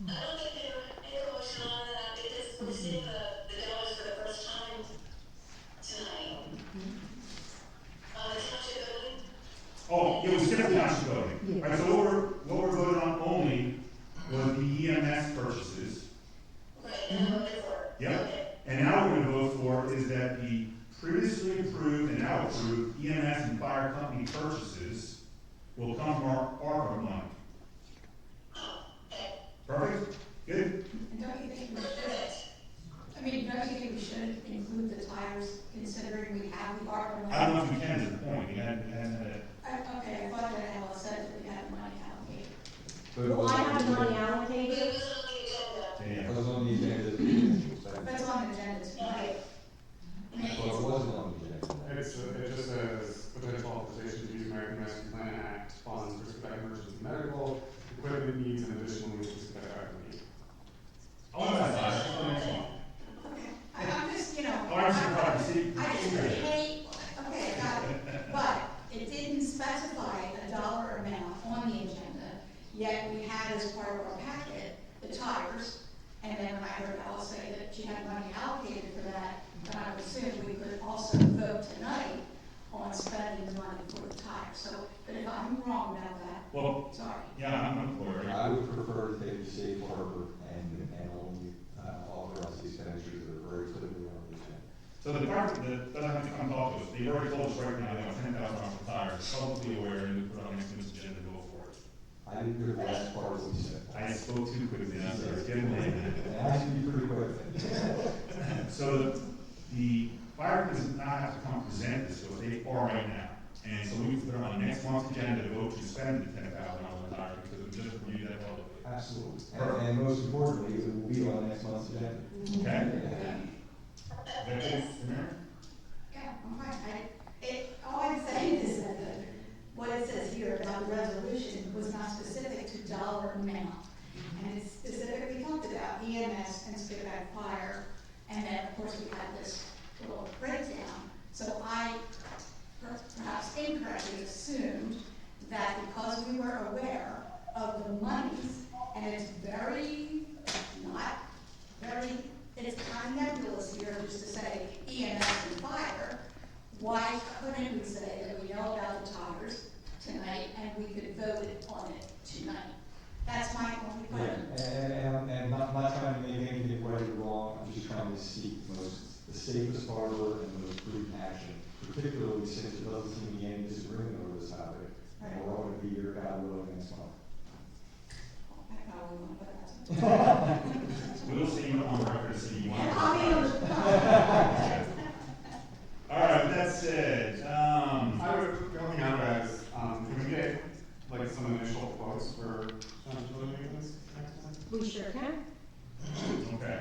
don't think they make a motion on that, because we're seeing the dollars for the first time tonight. The township building, Oh, yeah, we skipped the township building. All right, so what we're voting on only was the EMS purchases. And now what we're gonna vote for is that the previously approved and now approved EMS and fire company purchases will come from our ARPA money. Perfect? Good? And don't you think we should, don't you think we should include the tires, considering we have the ARPA money? I don't know if we can at the point, we hadn't had it. Okay, I thought that Alice said that we had money allocated. Well, I have money allocated. It was on the agenda. Yeah. It was on the agenda. That's on the agenda tonight. Well, it wasn't on the agenda. It just says potential authorization to use American Rescue Plan Act funds for Skippack emergency medical equipment needs and additional needs for Skippack Fire Company. Oh, that's the next one. I'm just, Oh, I'm surprised, see? I just hate, okay, got it, but it didn't specify a dollar amount on the agenda, yet we had as part of our packet, the tires, and then when I heard Alice say that she had money allocated for that, then I would assume we could also vote tonight on spending the money for the tires, so, but if I'm wrong about that, Well, sorry. yeah, I'm for it. I would prefer to take the safe harbor and only authorize the expenditures that are very clearly on the agenda. So the part that doesn't have to come talk to us, they've already told us right now, they want $10,000 for tires, publicly aware, and we put on next week's agenda to go for it. I didn't hear the last part of what you said. I spoke too quickly, I'm sorry, it's getting late. It has to be pretty quick. So the fire does not have to come present this, so they are right now. And so we put it on next month's agenda to vote to spend the $10,000 on tires, because we just reviewed that publicly. Absolutely. And most importantly, it will be on next month's agenda. Okay? That's it, Mayor? Yeah, I'm fine. All I'm saying is that what it says here about the resolution was not specific to dollar amount. And it specifically talked about EMS and Skippack Fire, and then, of course, we had this little breakdown. So I perhaps incorrectly assumed that because we were aware of the monies, and it's it's kind of nebulous here just to say EMS and fire, why couldn't we say that we know about the tires tonight and we could vote on it tonight? That's my only question. And not trying to make anything right or wrong, I'm just trying to seek the safest harbor and the most prudent action, particularly since it doesn't seem to be any disagreement over this topic. And we're all going to be here, God willing, next month. I probably won't, but that's. We'll see you on the record, see you want. I'll be on the. All right, with that said, I would, the only thing I would add is, can we get like some initial quotes for transportation maintenance next time? We sure can. okay.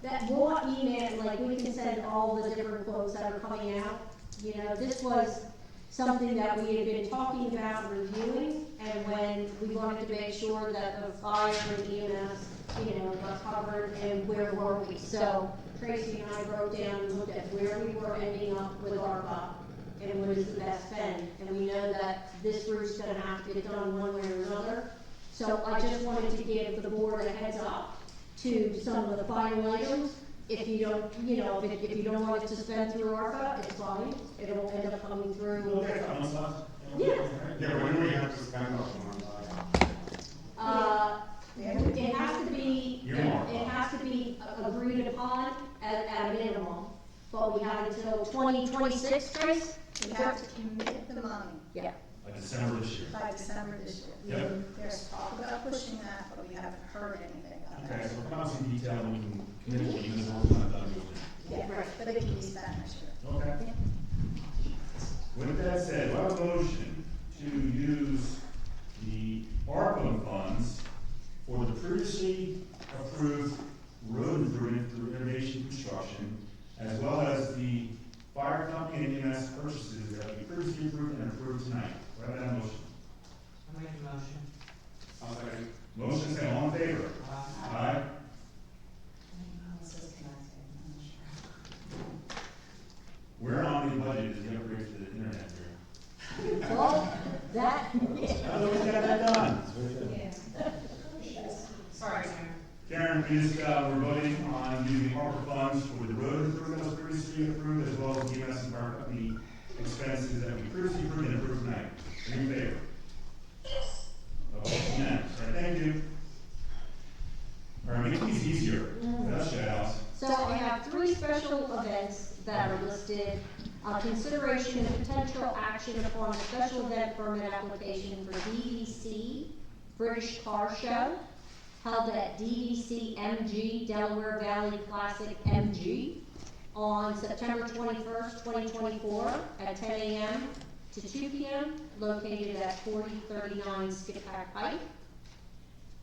That we'll email, like, we can send all the different quotes that are coming out. You know, this was something that we had been talking about reviewing, and when we wanted to make sure that the fire and EMS, got covered, and where were we? So Tracy and I wrote down and looked at where we were ending up with ARPA, and what is the best spend. And we know that this route's gonna have to get done one way or another. So I just wanted to give the board a heads up to some of the final items. If you don't, if you don't want it to spend through ARPA, it's fine. It'll end up coming through. Yeah. Yeah, when do we have to spend up on It has to be agreed upon at a minimum, but we have until 2026, Trace? We have to commit the money Yeah. By December this year. by December this year. Yep. There's talk about pushing that, but we haven't heard anything about Okay, that. so come out some detail and we can commit to even more time done with it. Yeah, right, but it can be spent next year. Okay. With that said, do I have a motion to use the ARPA funds for the previously approved road improvement through innovation construction, as well as the fire company and EMS purchases that we previously approved and approved tonight? Do I have that motion? I make a motion. I'll second. Motion said, all in favor? Aye. Where on the budget is the upgrade to the internet here? Well, that. I don't know if we got that done. Sorry, Mayor. Karen, we're voting on using ARPA funds for the road improvement that was previously approved, as well as EMS and fire company expenses that we previously approved and approved tonight. Are you in favor? Yes. Okay, unanimous. All right, thank you. All right, make these easier. That's your house. So I have three three special events that are listed. Consideration and potential action upon a special event permit application for DVC British Car Show, held at DVC MG Delaware Valley Classic MG on September 21st, 2024 at 10 a.m. to 2 p.m. located at 4039 Skippack Pike.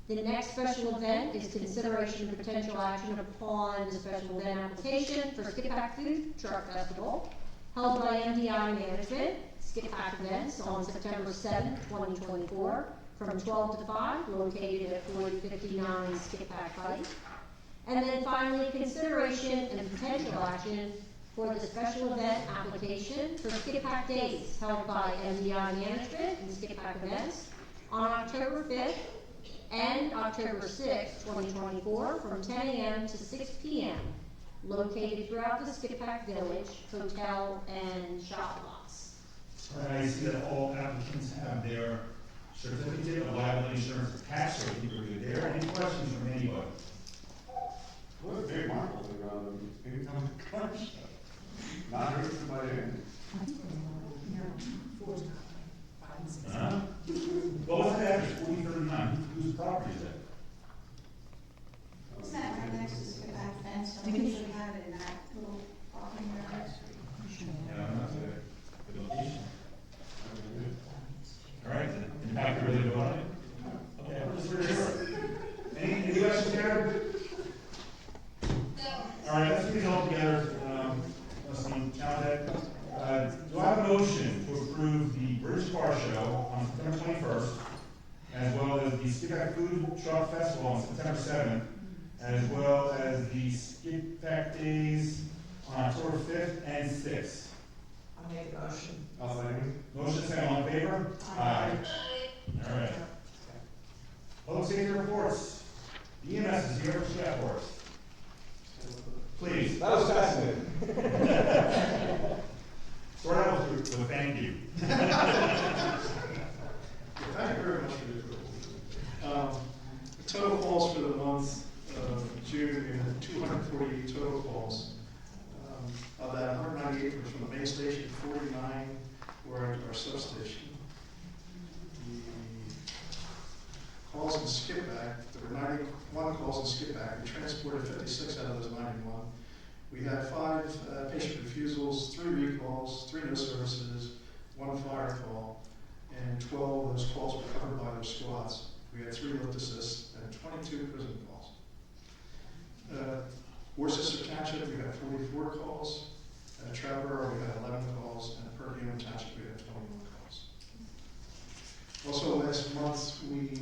The next special event is consideration and potential action upon the special event application for Skippack Food Truck Festival, held by MDI Management, Skippack Events on September 7th, 2024, from 12 to 5, located at 4059 Skippack Pike. And then finally, consideration and potential action for the special event application for Skippack Days, held by MDI Management and Skippack Events on October 5th and October 6th, 2024, from 10 a.m. to 6 p.m., located throughout the Skippack Village, hotel, and shop lots. I see that all applicants have their certificate of liability insurance attached, so people are there. Any questions from anybody? What a big marble around them, income collection. Not hurt somebody in. What was that address, 4039, whose property is that? Isn't that right next to Skippack fence? Don't we usually have it in that little parking area? Yeah, I'm not sure. Good location. All right, in the back, really go on it? Okay, I'm just pretty sure. Any questions, Karen? All right, let's get it all together. Let's count that. Do I have a motion to approve the British Car Show on September 21st, as well as the Skippack Food Truck Festival on September 7th, as well as the Skippack Days on October 5th and 6th? I'll make a motion. I'll second. Motion second, all in favor? Aye. All right. Public safety reports. The EMS is here for that for us. Please. That was fascinating. Start out with a thank you. Thank you very much for the approval. Total calls for the month of June, we had 248 total calls. Of that, 198 were from the main station, 49 were at our substation. The calls in Skippack, there were 91 calls in Skippack. We transported 56 out of those 91. We had 5 patient refusals, 3 recalls, 3 no services, 1 fire call, and 12 of those calls were covered by their squads. We had 3 lift assists and 22 prison calls. Worcester Township, we had 44 calls. Trevor, we had 11 calls, and per Human Township, we had 21 calls. Also, last month, we,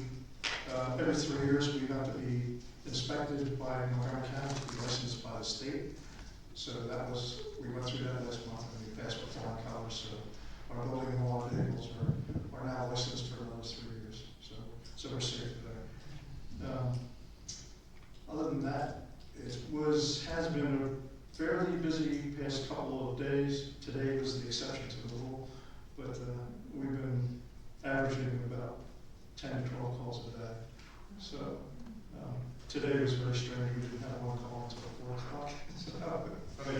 every 3 years, we have to be inspected by Montgomery County to be licensed by the state. So that was, we went through that last month, and we passed with flying colors. So our building and law vehicles are now licensed for another 3 years. So we're safe there. Other than that, it has been a fairly busy past couple of days. Today was the exception to the rule, but we've been averaging about 10 to 12 calls a day. So today was very strange. We didn't have 1 call until 4 o'clock. So,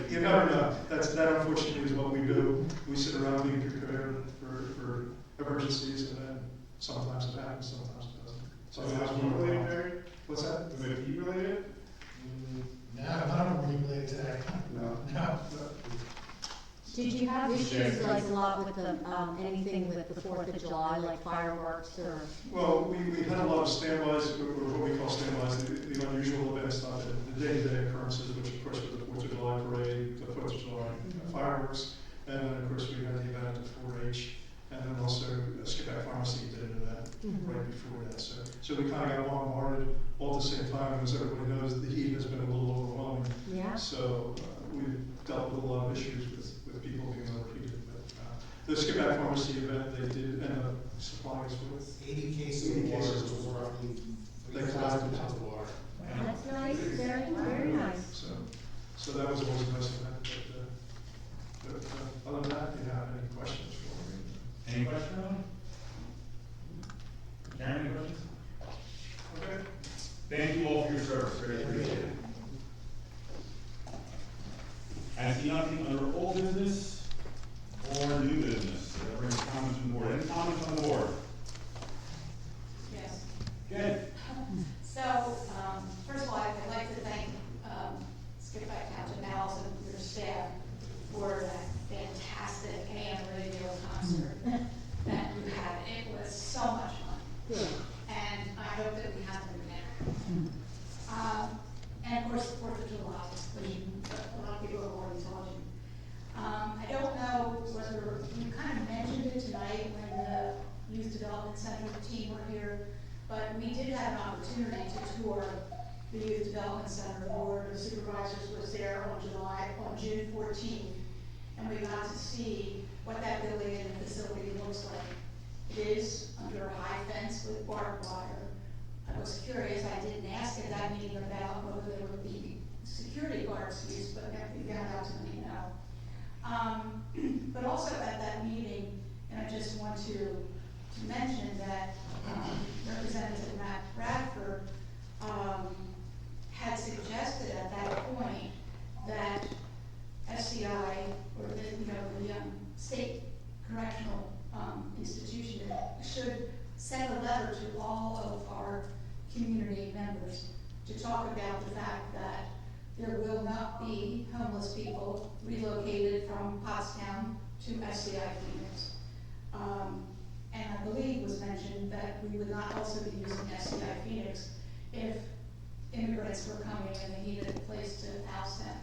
you never know. That unfortunately is what we do. We sit around being prepared for emergencies, and then sometimes it happens, sometimes it doesn't. Sometimes heat related? What's that? Was it heat related? No, not related to that. No. Did you have issues like a lot with the, anything with the 4th of July, like fireworks or? Well, we had a lot of standbys, or what we call standbys, the unusual events, not the day-to-day occurrences, which of course were the 4th of July parade, the 4th of July fireworks, and then of course we had the event at 4-H, and then also Skippack Pharmacy did an event right before that. So we kind of got bombarded all at the same time, as everybody knows, the heat has been a little overwhelming. Yeah. So we've dealt with a lot of issues with people being overheated. But the Skippack Pharmacy event, they did end up supplying us with 80 cases of water, which was roughly 3,000 tons of water. That's nice, very nice. So that was always a nice event. But other than that, do you have any questions for me? Any questions? Karen, any questions? Okay. Thank you all for your service, very appreciated. see nothing under old business or new business. That brings comments from the board. Any comments on the board? Yes. Good. So, first of all, I'd like to thank Skippack Township and Allison, your staff, for that fantastic AM radio concert that you had. It was so much fun. And I hope that we have them again. And of course, the 4th of July, which a lot of people have already told you. I don't know whether, you kind of mentioned it tonight when the Youth Development Center team were here, but we did have an opportunity to tour the Youth Development Center. The Board of Supervisors was there on June 14th, and we got to see what that building and the facility looks like. It is under a high fence with barbed wire. I was curious, I didn't ask at that meeting about whether there would be security guards used, but we found out tonight, no. But also at that meeting, and I just want to mention that Representative Matt Bradford had suggested at that point that SCI, or the state correctional institution, should send a letter to all of our community members to talk about the fact that there will not be homeless people relocated from Pottstown to SCI Phoenix. And I believe it was mentioned that we would not also be using SCI Phoenix if immigrants were coming and they needed a place to house them.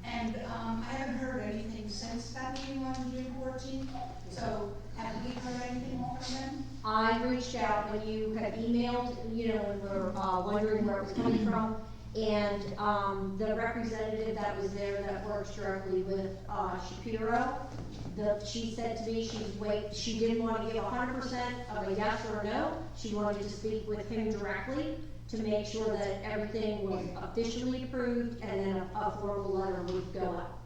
And I haven't heard anything since that meeting on June 14th, so have we heard anything from them? I reached out when you had emailed, and were wondering where it was coming from. And the representative that was there that works directly with Shapiro, she said to me she didn't want to give 100% of a yes or a no. She wanted to speak with him directly to make sure that everything was officially approved and then a formal letter would go out.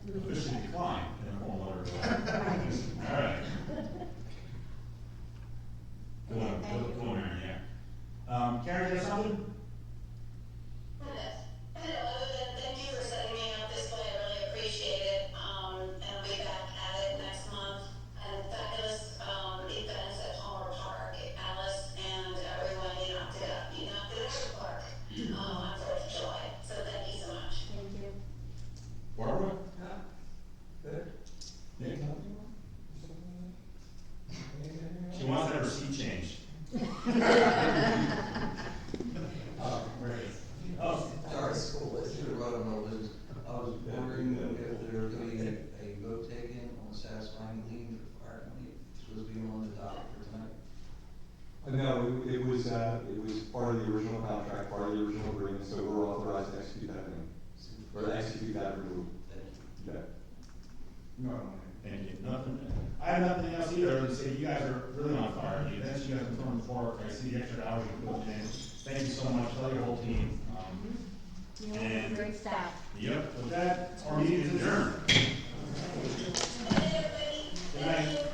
Officially declined in a formal letter. All right. Go on, yeah. Karen, do you have something? Other than thank you for setting me up this way, I really appreciate it. And I'll be back at it next month. And fabulous events at Palmer Park, Alice and everyone, you knocked it out of the park on 4th of July. So thank you so much. Thank you. Barbara? Good. Nick? She wants to have her seat changed. Sorry, school, I should have brought on this. I was wondering if there was going to be a vote taken on satisfying lien for fire money. This was being on the docket for tonight. No, it was part of the original contract, part of the original agreement, so we're authorized to execute that agreement, or to execute that renewal. Yeah. No. Thank you. Nothing. I have nothing else either than to say you guys are really on fire. The events you guys have thrown forward, I see the extra hours you put in. Thank you so much. Tell your whole team. And Great staff. Yep. With that, our meeting is adjourned. Good night, everybody. Good night.